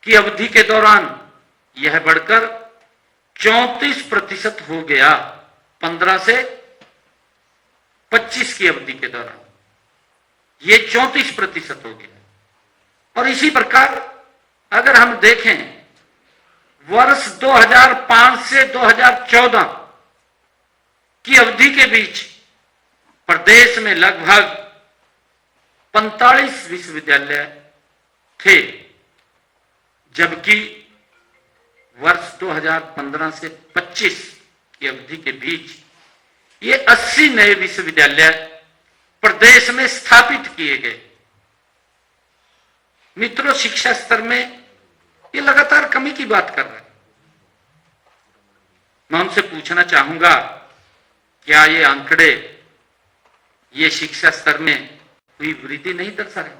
की अवधि के दौरान यह बढ़कर 34% हो गया। 15 से 25 की अवधि के दौरान ये 34% हो गया। और इसी प्रकार अगर हम देखें वर्ष 2005 से 2014 की अवधि के बीच प्रदेश में लगभग 45 विश्वविद्यालय थे, जबकि वर्ष 2015 से 25 की अवधि के बीच ये 80 नए विश्वविद्यालय प्रदेश में स्थापित किए गए। मित्रों, शिक्षा स्तर में ये लगातार कमी की बात कर रहे हैं। मैं उनसे पूछना चाहूंगा, क्या ये आंकड़े ये शिक्षा स्तर में कोई वृद्धि नहीं दर्शा रहे?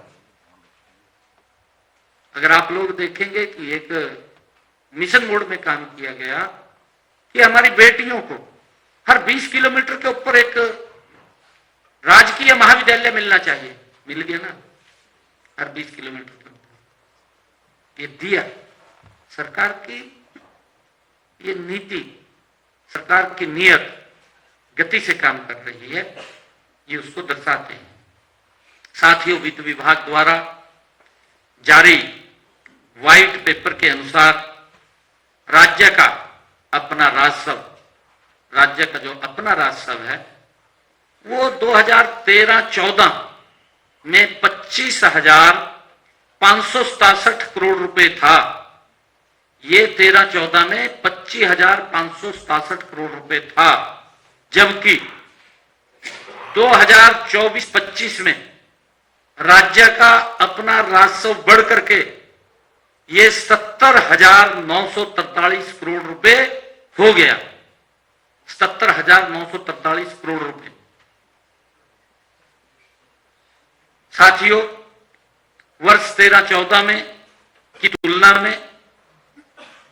अगर आप लोग देखेंगे कि एक मिशन मोड में काम किया गया कि हमारी बेटियों को हर 20 किलोमीटर के ऊपर एक राजकीय महाविद्यालय मिलना चाहिए, मिल गया ना हर 20 किलोमीटर के ऊपर। ये दिया सरकार की ये नीति, सरकार की नियत गति से काम कर रही है, ये उसको दर्शाते हैं। साथियों, वित्त विभाग द्वारा जारी व्हाइट पेपर के अनुसार राज्य का अपना राजस्व, राज्य का जो अपना राजस्व है वो 2013-14 में 25,567 करोड़ रुपए था। ये 13-14 में 25,567 करोड़ रुपए था, जबकि 2024-25 में राज्य का अपना राजस्व बढ़ करके ये 70,943 करोड़ रुपए हो गया। 70,943 करोड़ रुपए। साथियों, वर्ष 13-14 में की तुलना में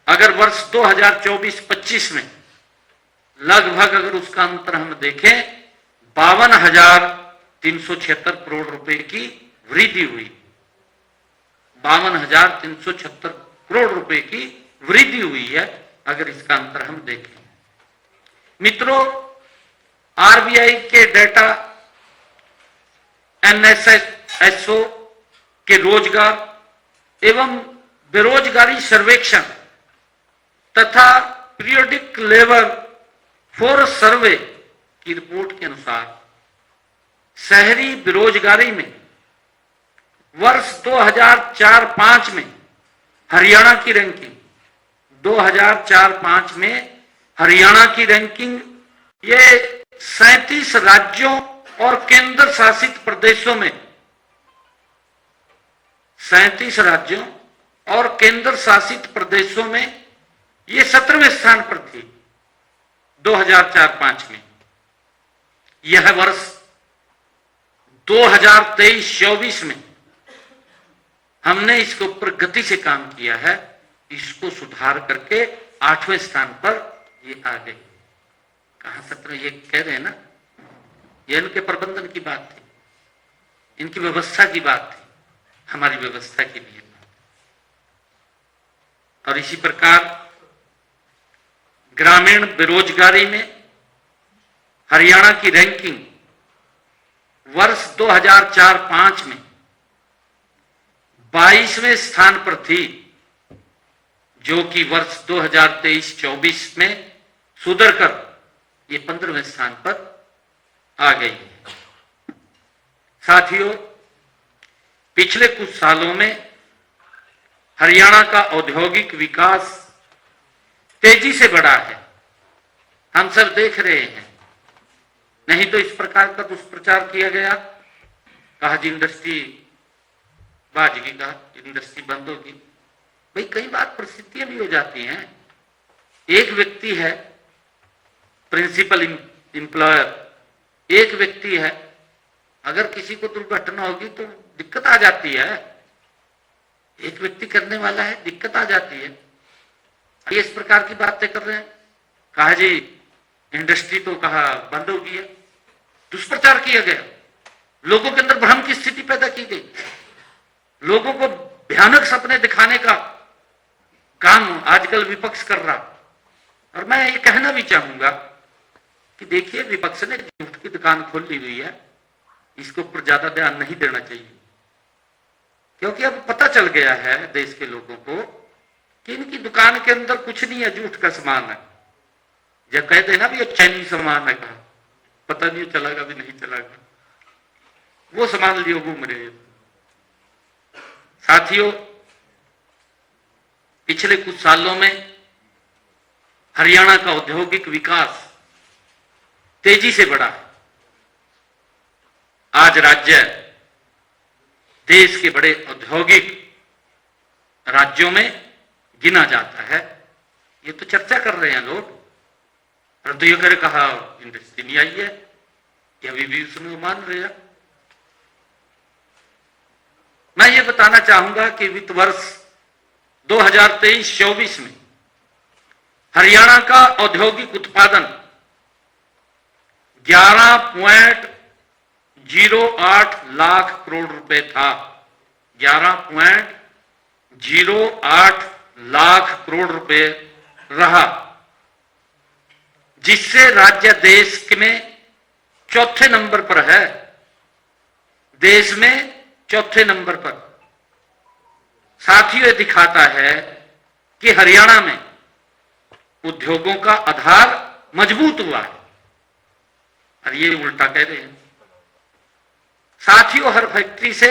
अगर वर्ष 2024-25 में लगभग अगर उसका अंतर हम देखें 52,376 करोड़ रुपए की वृद्धि हुई। 52,376 करोड़ रुपए की वृद्धि हुई है अगर इसका अंतर हम देखें। मित्रों, आरबीआई के डेटा, एनएसएसओ के रोजगार एवं बेरोजगारी सर्वेक्षण तथा पीरियोडिक लेबर फोर्स सर्वे की रिपोर्ट के अनुसार शहरी बेरोजगारी में वर्ष 2004-05 में हरियाणा की रैंकिंग, 2004-05 में हरियाणा की रैंकिंग ये 37 राज्यों और केंद्र शासित प्रदेशों में 37 राज्यों और केंद्र शासित प्रदेशों में ये 17वें स्थान पर थी 2004-05 में। यह वर्ष 2023-24 में हमने इसके ऊपर गति से काम किया है, इसको सुधार करके 8वें स्थान पर ये आ गई। कहां 17, ये कह रहे हैं ना, ये इनके प्रबंधन की बात थी, इनकी व्यवस्था की बात थी, हमारी व्यवस्था की भी बात। और इसी प्रकार ग्रामीण बेरोजगारी में हरियाणा की रैंकिंग वर्ष 2004-05 में 22वें स्थान पर थी, जो कि वर्ष 2023-24 में सुधर कर ये 15वें स्थान पर आ गई है। साथियों, पिछले कुछ सालों में हरियाणा का औद्योगिक विकास तेजी से बढ़ा है, हम सब देख रहे हैं। नहीं तो इस प्रकार का दुष्प्रचार किया गया, कहा जी इंडस्ट्री बाजगी, कहा इंडस्ट्री बंद होगी। भाई कई बार परिस्थितियां भी हो जाती हैं। एक व्यक्ति है प्रिंसिपल एम्प्लॉयर, एक व्यक्ति है, अगर किसी को दुर्घटना होगी तो दिक्कत आ जाती है। एक व्यक्ति करने वाला है, दिक्कत आ जाती है। ये इस प्रकार की बातें कर रहे हैं, कहा जी इंडस्ट्री तो कहा बंद होगी है, दुष्प्रचार किया गया, लोगों के अंदर भ्रम की स्थिति पैदा की गई, लोगों को भयानक सपने दिखाने का काम आजकल विपक्ष कर रहा। और मैं ये कहना भी चाहूंगा कि देखिए, विपक्ष ने झूठ की दुकान खोल ली हुई है, इसके ऊपर ज्यादा ध्यान नहीं देना चाहिए, क्योंकि अब पता चल गया है देश के लोगों को कि इनकी दुकान के अंदर कुछ नहीं है, झूठ का सामान है। जब कहते हैं ना भी ये चाइनीज सामान है, कहा पता नहीं चलेगा भी नहीं चलेगा, वो सामान लिए घूम रहे हैं। साथियों, पिछले कुछ सालों में हरियाणा का औद्योगिक विकास तेजी से बढ़ा है। आज राज्य देश के बड़े औद्योगिक राज्यों में गिना जाता है। ये तो चर्चा कर रहे हैं लोग, परंतु कहा इंडस्ट्री नहीं आई है, ये अभी भी उसमें मान रहे हैं। मैं ये बताना चाहूंगा कि वित्त वर्ष 2023-24 में हरियाणा का औद्योगिक उत्पादन 11.08 लाख करोड़ रुपए था। 11.08 लाख करोड़ रुपए रहा, जिससे राज्य देश में चौथे नंबर पर है, देश में चौथे नंबर पर। साथियों, यह दिखाता है कि हरियाणा में उद्योगों का आधार मजबूत हुआ है, और ये उल्टा कह रहे हैं। साथियों, हर फैक्ट्री से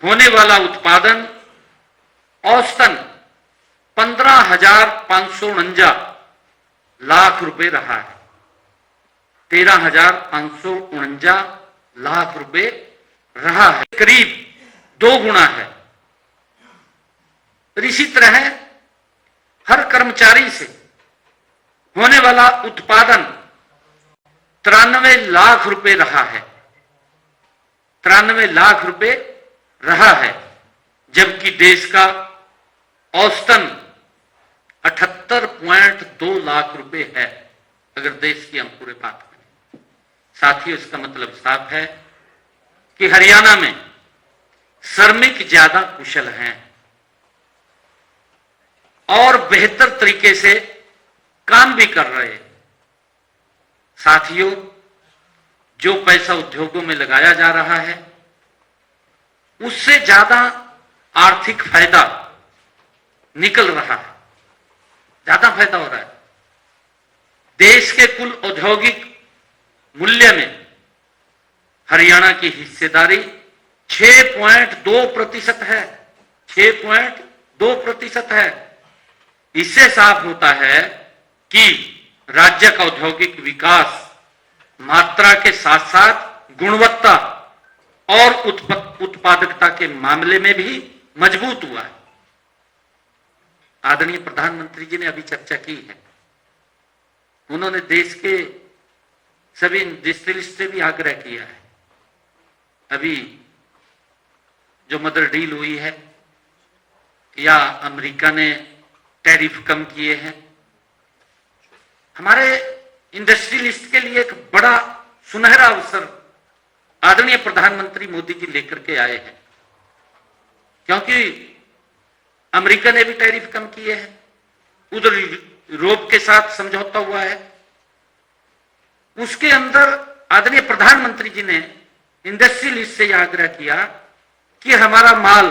होने वाला उत्पादन औसतन 15,549 लाख रुपए रहा है। 13,549 लाख रुपए रहा है, करीब 2 गुना है। इसी तरह हर कर्मचारी से होने वाला उत्पादन 93 लाख रुपए रहा है। 93 लाख रुपए रहा है, जबकि देश का औसतन 78.2 लाख रुपए है, अगर देश की हम पूरे बात करें। साथियों, इसका मतलब साफ है कि हरियाणा में श्रमिक ज्यादा कुशल हैं और बेहतर तरीके से काम भी कर रहे हैं। साथियों, जो पैसा उद्योगों में लगाया जा रहा है, उससे ज्यादा आर्थिक फायदा निकल रहा है, ज्यादा फायदा हो रहा है। देश के कुल औद्योगिक मूल्य में हरियाणा की हिस्सेदारी 6.2% है। 6.2% है। इससे साफ होता है कि राज्य का औद्योगिक विकास मात्रा के साथ साथ गुणवत्ता और उत्पादकता के मामले में भी मजबूत हुआ है। आदरणीय प्रधानमंत्री जी ने अभी चर्चा की है, उन्होंने देश के सभी इंडस्ट्रियलिस्ट से भी आग्रह किया है। अभी जो मदर डील हुई है या अमेरिका ने टैरिफ कम किए हैं, हमारे इंडस्ट्रियलिस्ट के लिए एक बड़ा सुनहरा अवसर आदरणीय प्रधानमंत्री मोदी जी लेकर के आए हैं, क्योंकि अमेरिका ने भी टैरिफ कम किए हैं, उधर यूरोप के साथ समझौता हुआ है, उसके अंदर आदरणीय प्रधानमंत्री जी ने इंडस्ट्रियलिस्ट से आग्रह किया कि हमारा माल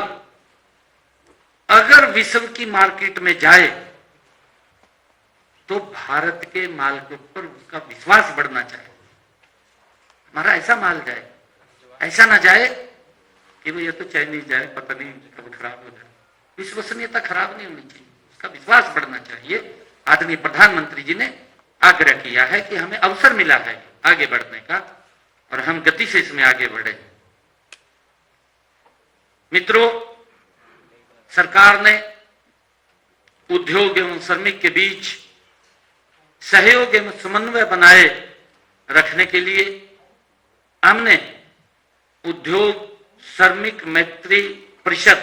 अगर विश्व की मार्केट में जाए तो भारत के माल के ऊपर उसका विश्वास बढ़ना चाहिए। हमारा ऐसा माल जाए, ऐसा ना जाए कि ये तो चाइनीज जाए, पता नहीं कब खराब हो जाए। विश्वसनीयता खराब नहीं होनी चाहिए, उसका विश्वास बढ़ना चाहिए। आदरणीय प्रधानमंत्री जी ने आग्रह किया है कि हमें अवसर मिला है आगे बढ़ने का और हम गति से इसमें आगे बढ़े। मित्रों, सरकार ने उद्योग एवं श्रमिक के बीच सहयोग एवं समन्वय बनाए रखने के लिए हमने उद्योग श्रमिक मैत्री परिषद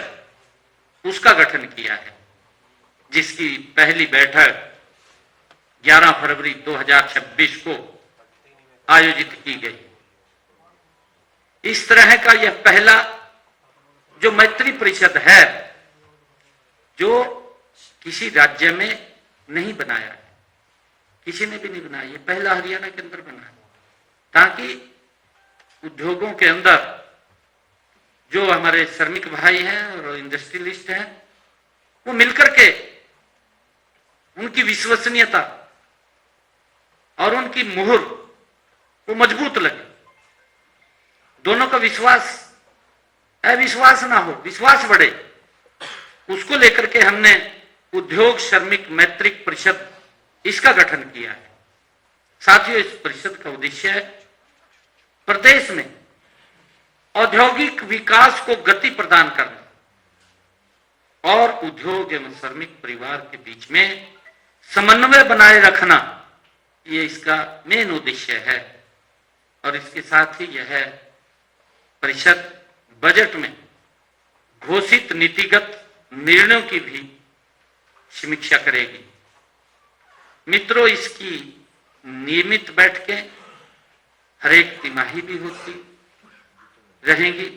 उसका गठन किया है, जिसकी पहली बैठक 11 फरवरी 2026 को आयोजित की गई। इस तरह का यह पहला जो मैत्री परिषद है जो किसी राज्य में नहीं बनाया है, किसी ने भी नहीं बनाया, ये पहला हरियाणा के अंदर बना है, ताकि उद्योगों के अंदर जो हमारे श्रमिक भाई हैं और इंडस्ट्रियलिस्ट हैं वो मिलकर के उनकी विश्वसनीयता और उनकी मुहर वो मजबूत लगे, दोनों का विश्वास अविश्वास ना हो, विश्वास बढ़े, उसको लेकर के हमने उद्योग श्रमिक मैत्री परिषद इसका गठन किया है। साथियों, इस परिषद का उद्देश्य है प्रदेश में औद्योगिक विकास को गति प्रदान करना और उद्योग एवं श्रमिक परिवार के बीच में समन्वय बनाए रखना, ये इसका मेन उद्देश्य है। और इसके साथ ही यह परिषद बजट में घोषित नीतिगत निर्णयों की भी समीक्षा करेगी। मित्रों, इसकी नियमित बैठकें हर एक तिमाही भी होती रहेंगी।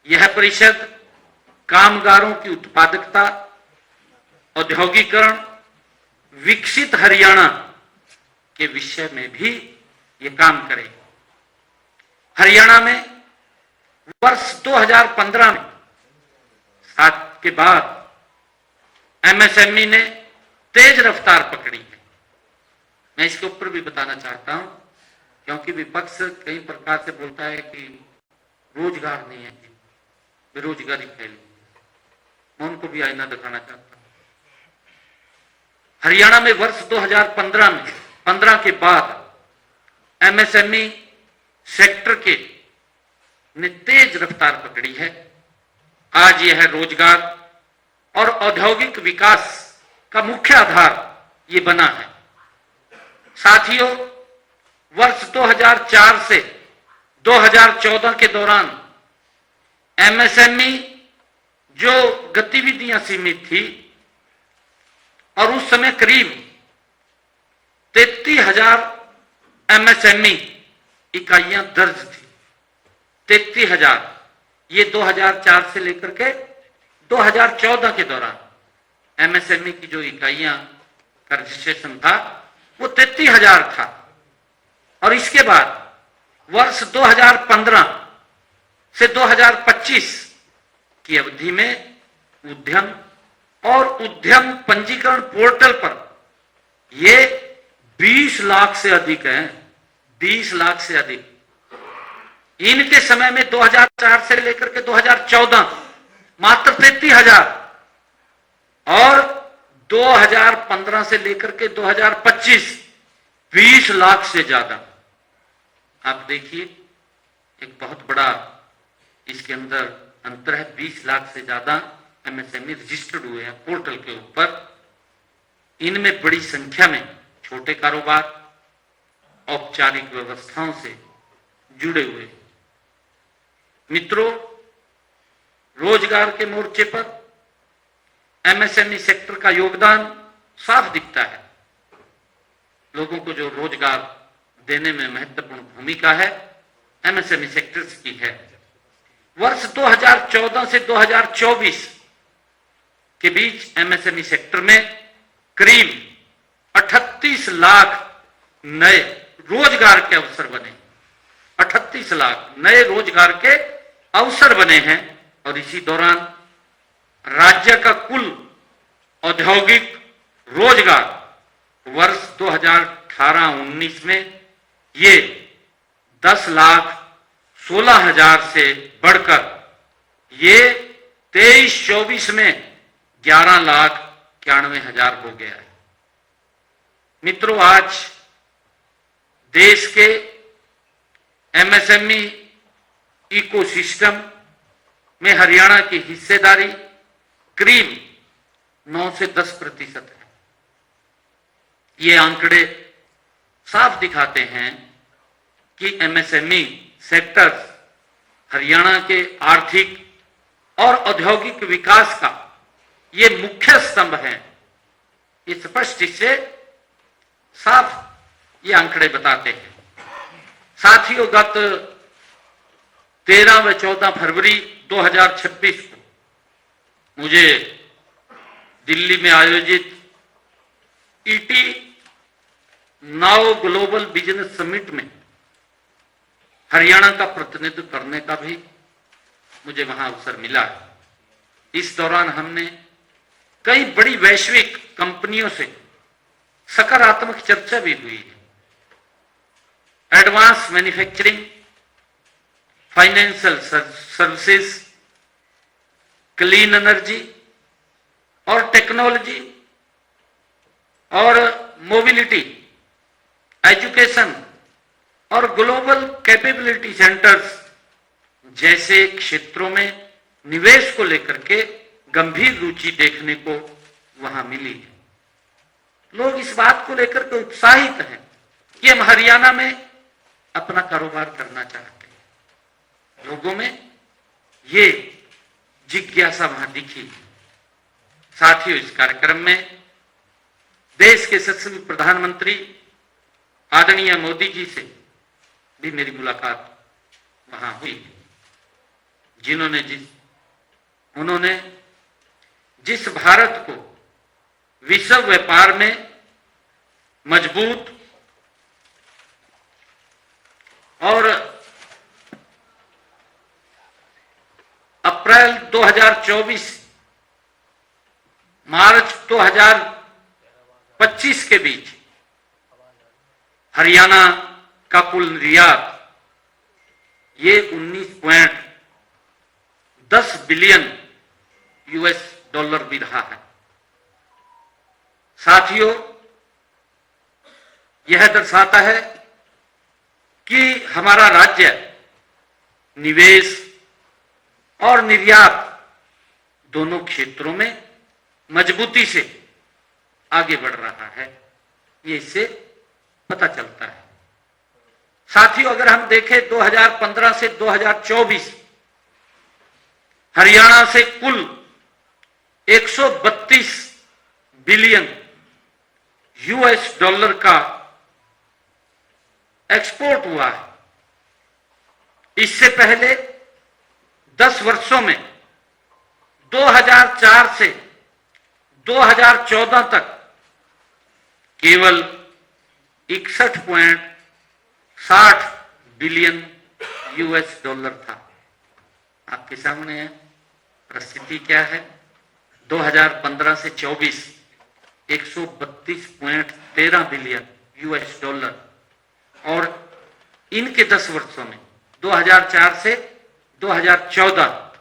यह परिषद कामगारों की उत्पादकता, औद्योगिकरण, विकसित हरियाणा के विषय में भी ये काम करेगी। हरियाणा में वर्ष 2015 में साथ के बाद एमएसएमई ने तेज रफ्तार पकड़ी है। मैं इसके ऊपर भी बताना चाहता हूं, क्योंकि विपक्ष कई प्रकार से बोलता है कि रोजगार नहीं है, बेरोजगारी फैली। मैं उनको भी आईना दिखाना चाहता हूं। हरियाणा में वर्ष 2015 के बाद एमएसएमई सेक्टर के ने तेज रफ्तार पकड़ी है। आज यह रोजगार और औद्योगिक विकास का मुख्य आधार ये बना है। साथियों, वर्ष 2004 से 2014 के दौरान एमएसएमई जो गतिविधियां सीमित थी और उस समय करीब 33,000 एमएसएमई इकाइयां दर्ज थी। 33,000, ये 2004 से लेकर के 2014 के दौरान एमएसएमई की जो इकाइयां का रजिस्ट्रेशन था वो 33,000 था। और इसके बाद वर्ष 2015 से 2025 की अवधि में उद्यम और उद्यम पंजीकरण पोर्टल पर ये 20 लाख से अधिक हैं, 20 लाख से अधिक। इनके समय में 2004 से लेकर के 2014 मात्र 33,000 और 2015 से लेकर के 2025 20 लाख से ज्यादा। आप देखिए, एक बहुत बड़ा इसके अंदर अंतर है। 20 लाख से ज्यादा एमएसएमई रजिस्टर्ड हुए हैं पोर्टल के ऊपर। इनमें बड़ी संख्या में छोटे कारोबार औपचारिक व्यवस्थाओं से जुड़े हुए। मित्रों, रोजगार के मोर्चे पर एमएसएमई सेक्टर का योगदान साफ दिखता है। लोगों को जो रोजगार देने में महत्वपूर्ण भूमिका है एमएसएमई सेक्टर्स की है। वर्ष 2014 से 2024 के बीच एमएसएमई सेक्टर में करीब 38 लाख नए रोजगार के अवसर बने। 38 लाख नए रोजगार के अवसर बने हैं और इसी दौरान राज्य का कुल औद्योगिक रोजगार वर्ष 2018-19 में ये 10,16,000 से बढ़कर ये 23-24 में 11,91,000 हो गया है। मित्रों, आज देश के एमएसएमई इकोसिस्टम में हरियाणा की हिस्सेदारी करीब 9 से 10% है। ये आंकड़े साफ दिखाते हैं कि एमएसएमई सेक्टर हरियाणा के आर्थिक और औद्योगिक विकास का ये मुख्य स्तंभ है। ये स्पष्ट इससे साफ ये आंकड़े बताते हैं। साथियों, गत 13 व 14 फरवरी 2026 को मुझे दिल्ली में आयोजित ET now global business summit में हरियाणा का प्रतिनिधित्व करने का भी मुझे वहां अवसर मिला है। इस दौरान हमने कई बड़ी वैश्विक कंपनियों से सकारात्मक चर्चा भी हुई है। Advance manufacturing, financial services, clean energy और टेक्नोलॉजी और मोबिलिटी, एजुकेशन और ग्लोबल कैपेबिलिटी सेंटर्स जैसे क्षेत्रों में निवेश को लेकर के गंभीर रुचि देखने को वहां मिली है। लोग इस बात को लेकर के उत्साहित हैं कि हम हरियाणा में अपना कारोबार करना चाहते हैं। लोगों में ये जिज्ञासा वहां दिखी। साथियों, इस कार्यक्रम में देश के यशस्वी प्रधानमंत्री आदरणीय मोदी जी से भी मेरी मुलाकात वहां हुई, उन्होंने जिस भारत को विश्व व्यापार में मजबूत और अप्रैल 2024 मार्च 2025 के बीच हरियाणा का कुल निर्यात ये 19.10 बिलियन US$ भी रहा है। साथियों, यह दर्शाता है कि हमारा राज्य निवेश और निर्यात दोनों क्षेत्रों में मजबूती से आगे बढ़ रहा है। ये इससे पता चलता है। साथियों, अगर हम देखें 2015 से 2024 हरियाणा से कुल 132 बिलियन US$ का एक्सपोर्ट हुआ है। इससे पहले 10 वर्षों में 2004 से 2014 तक केवल 61.60 बिलियन US$ था। आपके सामने है परिस्थिति क्या है। 2015 से 24 132.13 बिलियन US$ और इनके 10 वर्षों में 2004 से 2014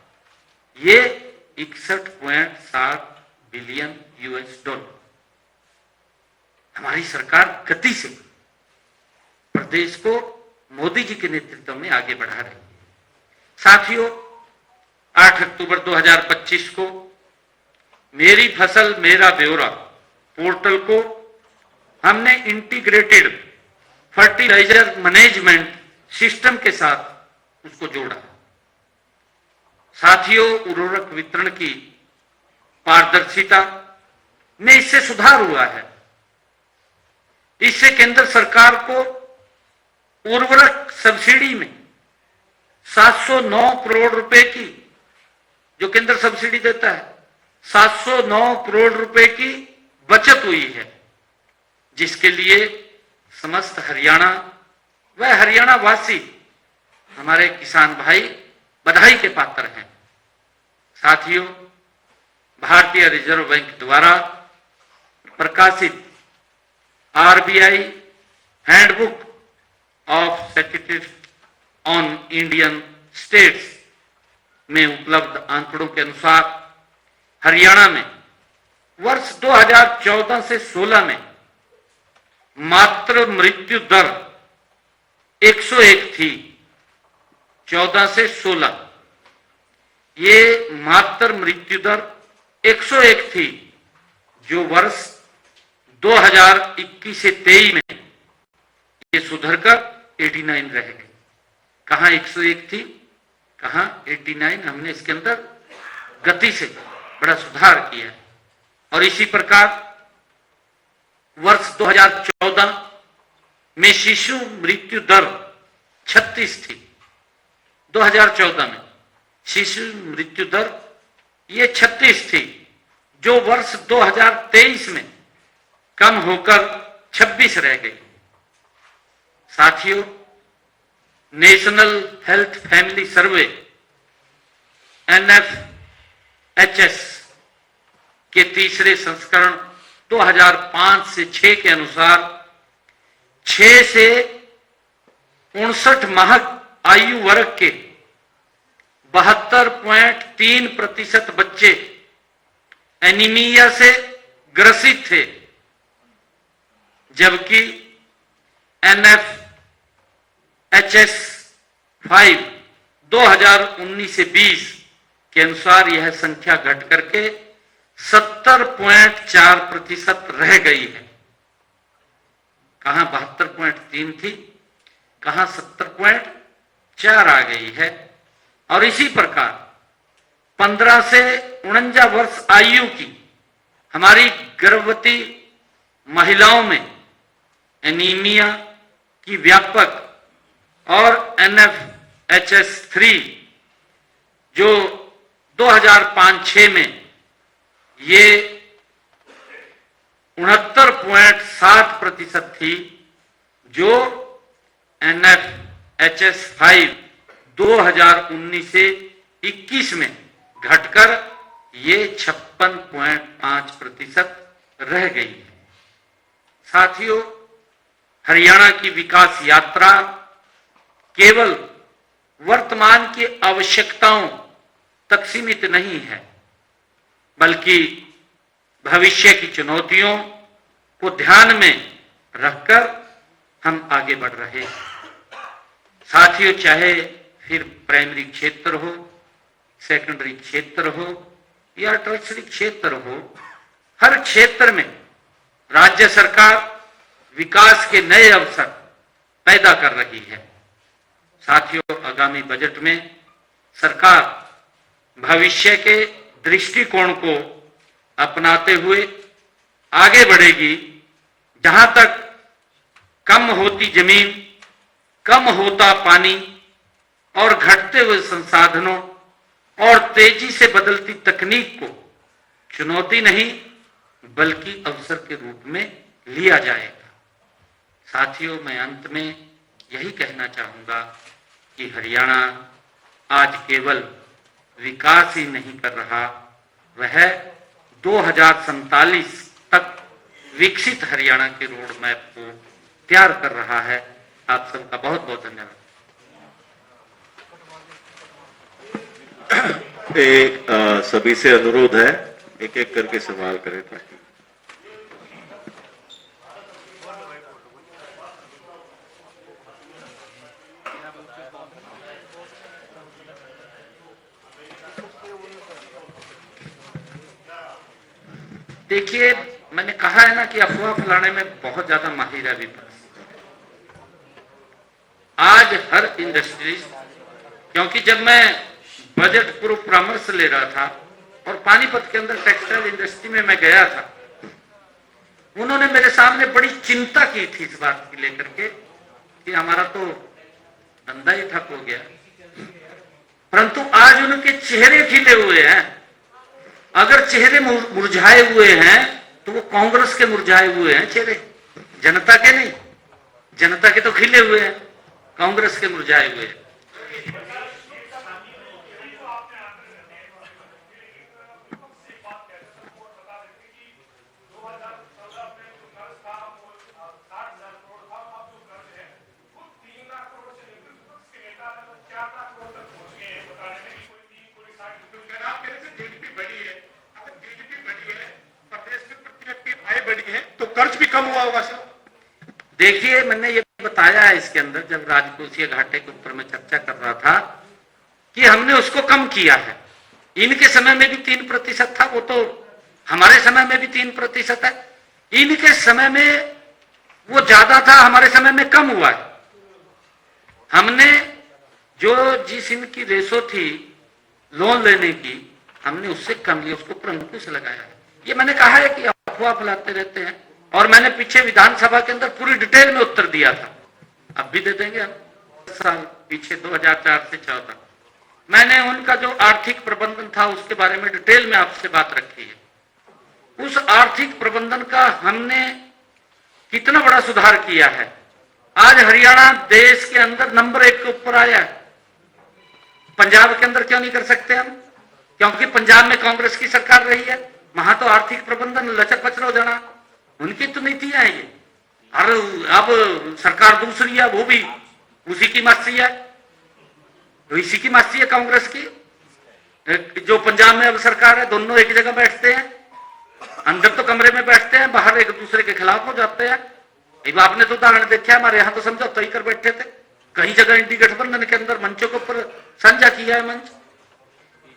ये 61.60 बिलियन US$। हमारी सरकार गति से प्रदेश को मोदी जी के नेतृत्व में आगे बढ़ा रही है। साथियों, 8 अक्टूबर 2025 को मेरी फसल मेरा ब्यौरा पोर्टल को हमने इंटीग्रेटेड फर्टिलाइजर मैनेजमेंट सिस्टम के साथ उसको जोड़ा। साथियों, उर्वरक वितरण की पारदर्शिता में इससे सुधार हुआ है। इससे केंद्र सरकार को उर्वरक सब्सिडी में 709 करोड़ रुपए की, जो केंद्र सब्सिडी देता है, 709 करोड़ रुपए की बचत हुई है, जिसके लिए समस्त हरियाणा व हरियाणा वासी हमारे किसान भाई बधाई के पात्र हैं। साथियों, भारतीय रिजर्व बैंक द्वारा प्रकाशित RBI handbook of statistics on Indian states में उपलब्ध आंकड़ों के अनुसार हरियाणा में वर्ष 2014 से 16 में मात्र मृत्यु दर 101 थी। 14 से 16 ये मात्र मृत्यु दर 101 थी, जो वर्ष 2021 से 23 में ये सुधरकर 89 रह गई। कहां 101 थी, कहां 89। हमने इसके अंदर गति से बड़ा सुधार किया है। और इसी प्रकार वर्ष 2014 में शिशु मृत्यु दर 36 थी। 2014 में शिशु मृत्यु दर ये 36 थी, जो वर्ष 2023 में कम होकर 26 रह गई। साथियों, नेशनल हेल्थ फैमिली सर्वे NFHS के तीसरे संस्करण 2005 से 6 के अनुसार 6 से 59 माह आयु वर्ग के 72.3% बच्चे एनीमिया से ग्रसित थे, जबकि NFHS 5 2019 से 20 के अनुसार यह संख्या घट करके 70.4% रह गई है। कहां 72.3 थी, कहां 70.4 आ गई है। और इसी प्रकार 15 से 49 वर्ष आयु की हमारी गर्भवती महिलाओं में एनीमिया की व्यापक और NFHS 3 जो 2005-6 में ये 69.7% थी, जो NFHS 5 2019 से 21 में घटकर ये 56.5% रह गई है। साथियों, हरियाणा की विकास यात्रा केवल वर्तमान की आवश्यकताओं तक सीमित नहीं है, बल्कि भविष्य की चुनौतियों को ध्यान में रखकर हम आगे बढ़ रहे हैं। साथियों, चाहे फिर प्राइमरी क्षेत्र हो, सेकेंडरी क्षेत्र हो या टर्शरी क्षेत्र हो, हर क्षेत्र में राज्य सरकार विकास के नए अवसर पैदा कर रही है। साथियों, आगामी बजट में सरकार भविष्य के दृष्टिकोण को अपनाते हुए आगे बढ़ेगी, जहां तक कम होती जमीन, कम होता पानी और घटते हुए संसाधनों और तेजी से बदलती तकनीक को चुनौती नहीं बल्कि अवसर के रूप में लिया जाएगा। साथियों, मैं अंत में यही कहना चाहूंगा कि हरियाणा आज केवल विकास ही नहीं कर रहा, वह 2047 तक विकसित हरियाणा के रोड मैप को तैयार कर रहा है। आप सबका बहुत बहुत धन्यवाद। सभी से अनुरोध है, एक एक करके सवाल करें ताकि देखिए, मैंने कहा है ना कि अफवाह फैलाने में बहुत ज्यादा माहिर है विपक्ष। आज हर इंडस्ट्री, क्योंकि जब मैं बजट पूर्व परामर्श ले रहा था और पानीपत के अंदर टेक्सटाइल इंडस्ट्री में मैं गया था, उन्होंने मेरे सामने बड़ी चिंता की थी इस बात की लेकर के कि हमारा तो धंधा ही ठप हो गया। परंतु आज उनके चेहरे खिले हुए हैं। अगर चेहरे मुरझाए हुए हैं तो वो कांग्रेस के मुरझाए हुए हैं चेहरे, जनता के नहीं। जनता के तो खिले हुए हैं, कांग्रेस के मुरझाए हुए हैं। तो कर्ज भी कम हुआ होगा सर। देखिए, मैंने ये बताया है इसके अंदर, जब राजकोषीय घाटे के ऊपर मैं चर्चा कर रहा था कि हमने उसको कम किया है। इनके समय में भी 3% था, वो तो हमारे समय में भी 3% है। इनके समय में वो ज्यादा था, हमारे समय में कम हुआ है। हमने जो जिस इनकी रेशो थी लोन लेने की, हमने उससे कम लिया, उसको पर अंकुश लगाया है। ये मैंने कहा है कि अफवाह फैलाते रहते हैं, और मैंने पीछे विधानसभा के अंदर पूरी डिटेल में उत्तर दिया था, अब भी दे देंगे हम। साल पीछे 2004 से 2014 तक मैंने उनका जो आर्थिक प्रबंधन था उसके बारे में डिटेल में आपसे बात रखी है। उस आर्थिक प्रबंधन का हमने कितना बड़ा सुधार किया है। आज हरियाणा देश के अंदर नंबर 1 के ऊपर आया है। पंजाब के अंदर क्यों नहीं कर सकते हम? क्योंकि पंजाब में कांग्रेस की सरकार रही है, वहां तो आर्थिक प्रबंधन लचर पचर हो जाना, उनकी तो नीतियां है ये। और अब सरकार दूसरी है, वो भी उसी की मस्ती है, तो इसी की मस्ती है कांग्रेस की। जो पंजाब में अब सरकार है, दोनों एक जगह बैठते हैं, अंदर तो कमरे में बैठते हैं, बाहर एक दूसरे के खिलाफ हो जाते हैं। अब आपने तो उदाहरण देखा, हमारे यहाँ तो समझौता ही कर बैठे थे। कई जगह इंडी गठबंधन के अंदर मंचों के ऊपर साझा किया है मंच,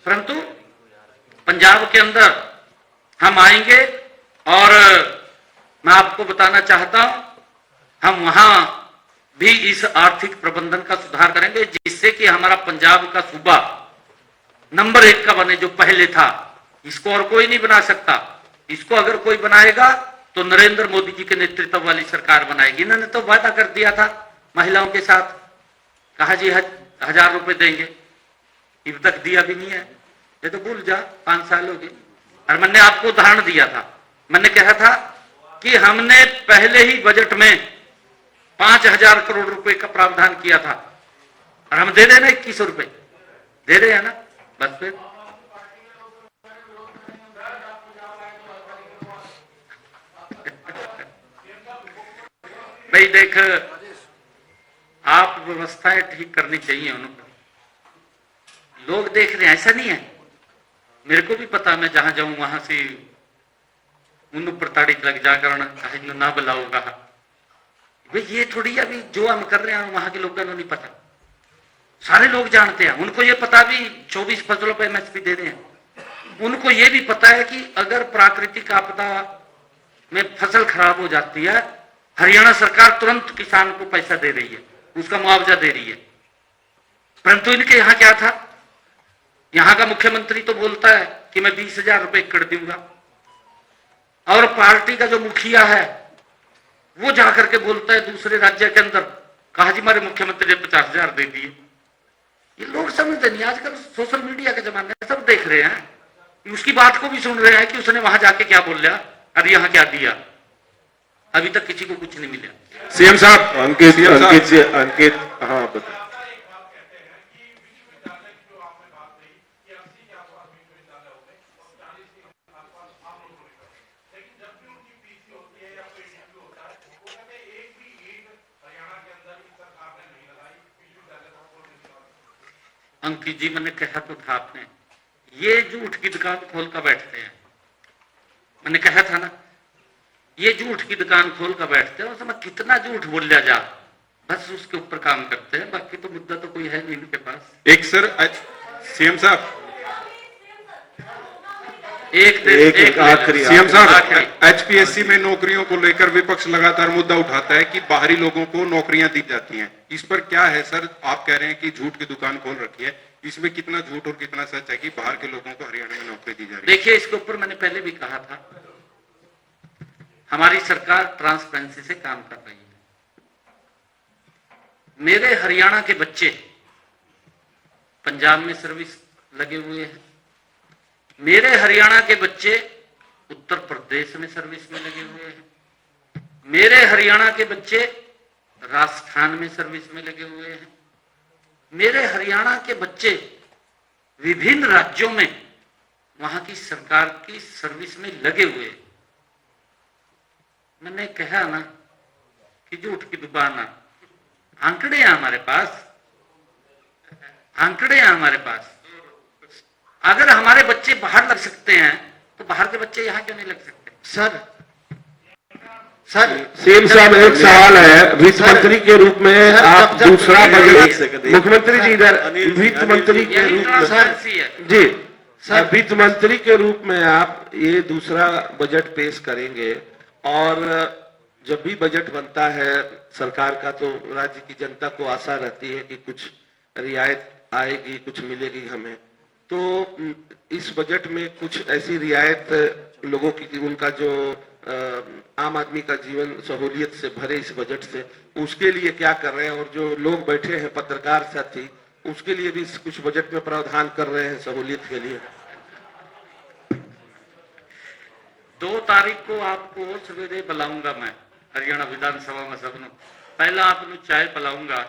परंतु पंजाब के अंदर हम आएंगे और मैं आपको बताना चाहता हूं, हम वहां भी इस आर्थिक प्रबंधन का सुधार करेंगे, जिससे कि हमारा पंजाब का सूबा नंबर 1 का बने, जो पहले था। इसको और कोई नहीं बना सकता। इसको अगर कोई बनाएगा तो नरेंद्र मोदी जी के नेतृत्व वाली सरकार बनाएगी। इन्होंने तो वादा कर दिया था महिलाओं के साथ, कहा जी 1000 रुपए देंगे, अब तक दिया भी नहीं है। ये तो भूल जा, 5 साल हो गए। और मैंने आपको उदाहरण दिया था, मैंने कहा था कि हमने पहले ही बजट में 5000 करोड़ रुपए का प्रावधान किया था, और हम दे रहे ना 2100 रुपए दे रहे हैं ना, बस फिर भाई देख, आप व्यवस्थाएं ठीक करनी चाहिए उनको। लोग देख रहे हैं, ऐसा नहीं है। मेरे को भी पता, मैं जहां जाऊं वहां से उन ऊपर ताड़ीक लग जाकर ना बुलाऊंगा। भाई ये थोड़ी अभी जो हम कर रहे हैं वहां के लोगों को नहीं पता, सारे लोग जानते हैं। उनको ये पता भी 24 फसलों पर MSP दे रहे हैं। उनको ये भी पता है कि अगर प्राकृतिक आपदा में फसल खराब हो जाती है, हरियाणा सरकार तुरंत किसान को पैसा दे रही है, उसका मुआवजा दे रही है। परंतु इनके यहाँ क्या था? यहाँ का मुख्यमंत्री तो बोलता है कि मैं 20,000 रुपए एकड़ दूंगा, और पार्टी का जो मुखिया है वो जाकर के बोलता है दूसरे राज्य के अंदर, कहा जी हमारे मुख्यमंत्री ने 50,000 दे दिए। ये लोग समझते नहीं। आजकल सोशल मीडिया के जमाने में सब देख रहे हैं, उसकी बात को भी सुन रहे हैं कि उसने वहां जाके क्या बोल लिया और यहाँ क्या दिया। अभी तक किसी को कुछ नहीं मिला। सीएम साहब, अंकित हाँ बता। अंकित जी, मैंने कहा तो था आपने, ये झूठ की दुकान खोल कर बैठते हैं। मैंने कहा था ना, ये झूठ की दुकान खोल कर बैठते हैं, उसमें कितना झूठ बोल लिया जा, बस उसके ऊपर काम करते हैं। बाकी तो मुद्दा तो कोई है नहीं इनके पास। एक सर सीएम साहब, एक आखिरी सीएम साहब, आखिरी। एचपीएससी में नौकरियों को लेकर विपक्ष लगातार मुद्दा उठाता है कि बाहरी लोगों को नौकरियां दी जाती हैं। इस पर क्या है सर? आप कह रहे हैं कि झूठ की दुकान खोल रखी है, इसमें कितना झूठ और कितना सच है कि बाहर के लोगों को हरियाणा में नौकरी दी जा रही है? देखिए, इसके ऊपर मैंने पहले भी कहा था, हमारी सरकार ट्रांसपेरेंसी से काम कर रही है। मेरे हरियाणा के बच्चे पंजाब में सर्विस लगे हुए हैं, मेरे हरियाणा के बच्चे उत्तर प्रदेश में सर्विस में लगे हुए हैं, मेरे हरियाणा के बच्चे राजस्थान में सर्विस में लगे हुए हैं, मेरे हरियाणा के बच्चे विभिन्न राज्यों में वहां की सरकार की सर्विस में लगे हुए हैं। मैंने कहा ना कि झूठ की दुकान ना, आंकड़े हैं हमारे पास, आंकड़े हैं हमारे पास। अगर हमारे बच्चे बाहर लग सकते हैं तो बाहर के बच्चे यहां क्यों नहीं लग सकते? सर सीएम साहब, एक सवाल है, वित्त मंत्री के रूप में आप दूसरा बजट, मुख्यमंत्री जी इधर, वित्त मंत्री के रूप में जी सर, वित्त मंत्री के रूप में आप ये दूसरा बजट पेश करेंगे, और जब भी बजट बनता है सरकार का तो राज्य की जनता को आशा रहती है कि कुछ रियायत आएगी, कुछ मिलेगी हमें। तो इस बजट में कुछ ऐसी रियायत लोगों की, उनका जो आम आदमी का जीवन सहूलियत से भरे इस बजट से, उसके लिए क्या कर रहे हैं? और जो लोग बैठे हैं पत्रकार साथी, उसके लिए भी कुछ बजट में प्रावधान कर रहे हैं सहूलियत के लिए? 2 तारीख को आपको सवेरे बुलाऊंगा मैं हरियाणा विधानसभा में सबनु। पहला आपको चाय पिलाऊंगा।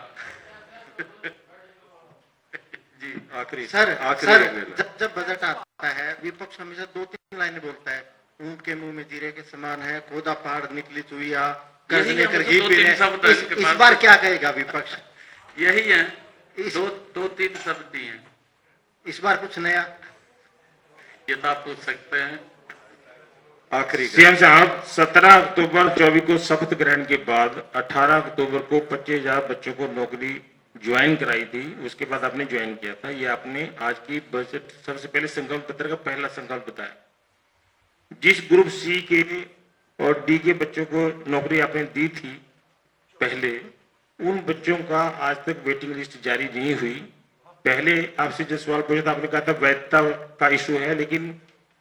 जी आखिरी सर, आखिरी सर एक जब बजट आता है विपक्ष हमेशा 2-3 लाइनें बोलता है, ऊंट के मुंह में जीरे के समान है, खोदा पहाड़ निकली चुईया, कर्ज यही लेकर हम तो घी पी 2-3 शब्द हैं रहे। इसके इस पास। बार क्या कहेगा विपक्ष? यही है, 2-3 शब्द ही हैं। इस बार कुछ नया? ये तो आप पूछ सकते हैं। आखिरी सीएम साहब, 17 अक्टूबर 24 को शपथ ग्रहण के बाद 18 अक्टूबर को 25,000 बच्चों को नौकरी ज्वाइन कराई थी, उसके बाद आपने ज्वाइन किया था। ये आपने आज की बजट सबसे पहले संकल्प पत्र का पहला संकल्प बताया। जिस ग्रुप सी के और डी के बच्चों को नौकरी आपने दी थी पहले, उन बच्चों का आज तक वेटिंग लिस्ट जारी नहीं हुई। पहले आपसे जो सवाल पूछा था, आपने कहा था वैधता का इशू है, लेकिन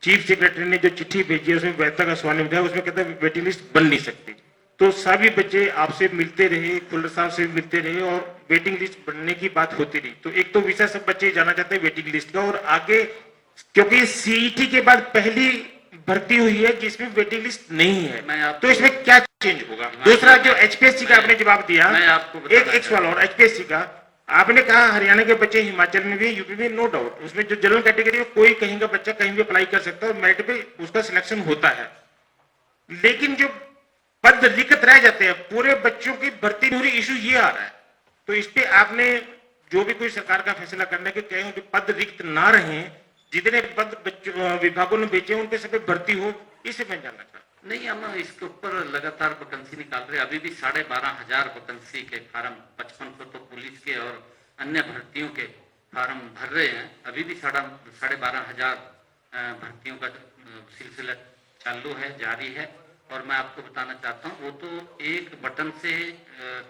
चीफ सेक्रेटरी ने जो चिट्ठी भेजी है उसमें वैधता का सवाल नहीं उठाया, उसमें कहता है वेटिंग लिस्ट बन नहीं सकती। तो सभी बच्चे आपसे मिलते रहे, खुल्लर साहब से मिलते रहे और वेटिंग लिस्ट बनने की बात होती रही। तो एक तो विषय सब बच्चे जाना चाहते हैं वेटिंग लिस्ट का, और आगे क्योंकि सीईटी के बाद पहली भर्ती हुई है जिसमें वेटिंग लिस्ट नहीं है, तो इसमें क्या चेंज होगा? दूसरा, जो एचपीएससी का आपने जवाब दिया, एक सवाल और एचपीएससी का, आपने कहा हरियाणा के बच्चे हिमाचल में भी, यूपी में, नो डाउट उसमें जो जनरल कैटेगरी है कोई कहीं का बच्चा कहीं भी अप्लाई कर सकता है और मेरिट पे उसका सिलेक्शन होता है। लेकिन जो पद रिक्त रह जाते हैं, पूरे बच्चों की भर्ती नहीं हो रही, इशू ये आ रहा है। तो इस पे आपने जो भी कोई सरकार का फैसला करना है कि कहीं जो पद रिक्त ना रहे, जितने पद बच्चों विभागों ने बेचे उनके सब पे भर्ती हो, इसे मैं जानना चाहता हूं। नहीं, हम इसके ऊपर लगातार वैकेंसी निकाल रहे हैं। अभी भी 12,500 वैकेंसी के फार्म 5500 तो पुलिस के और अन्य भर्तियों के फार्म भर रहे हैं। अभी भी 12,500 भर्तियों का सिलसिला चालू है, जारी है। और मैं आपको बताना चाहता हूँ, वो तो एक बटन से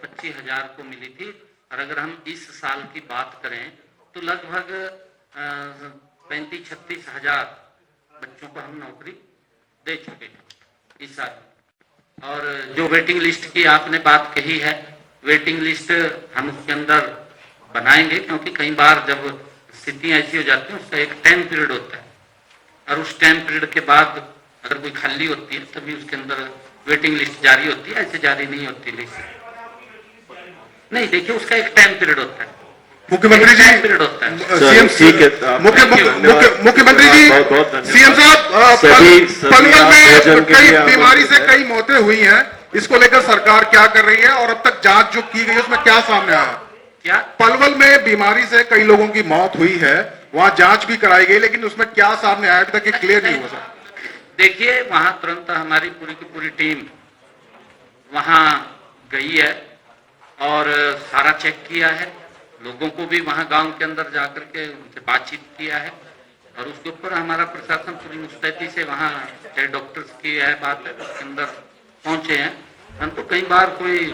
25,000 को मिली थी, और अगर हम इस साल की बात करें तो लगभग 35-36 हजार बच्चों को हम नौकरी दे चुके हैं इस साल। और जो वेटिंग लिस्ट की आपने बात कही है, वेटिंग लिस्ट हम उसके अंदर बनाएंगे, क्योंकि कई बार जब स्थितियां ऐसी हो जाती हैं उसका एक टाइम पीरियड होता है, और उस टाइम पीरियड के बाद अगर कोई खाली होती है तभी उसके अंदर वेटिंग लिस्ट जारी होती है, ऐसे जारी नहीं होती लिस्ट। नहीं, देखिए उसका एक टाइम पीरियड होता है, मुख्यमंत्री जी, पीरियड होता है। सीएम मुख्यमंत्री जी, सीएम साहब, पलवल में कई बीमारी से कई मौतें हुई हैं, इसको लेकर सरकार क्या कर रही है और अब तक जांच जो की गई है उसमें क्या सामने आया? क्या पलवल में बीमारी से कई लोगों की मौत हुई है, वहां जांच भी कराई गई, लेकिन उसमें क्या सामने आया अभी तक ये क्लियर नहीं हुआ सर। देखिए, वहां तुरंत हमारी पूरी की पूरी टीम वहां गई है और सारा चेक किया है, लोगों को भी वहां गांव के अंदर जाकर के उनसे बातचीत किया है, और उसके ऊपर हमारा प्रशासन पूरी मुस्तैदी से वहाँ चाहे डॉक्टर्स की है बात है उसके अंदर पहुंचे हैं। परंतु कई बार कोई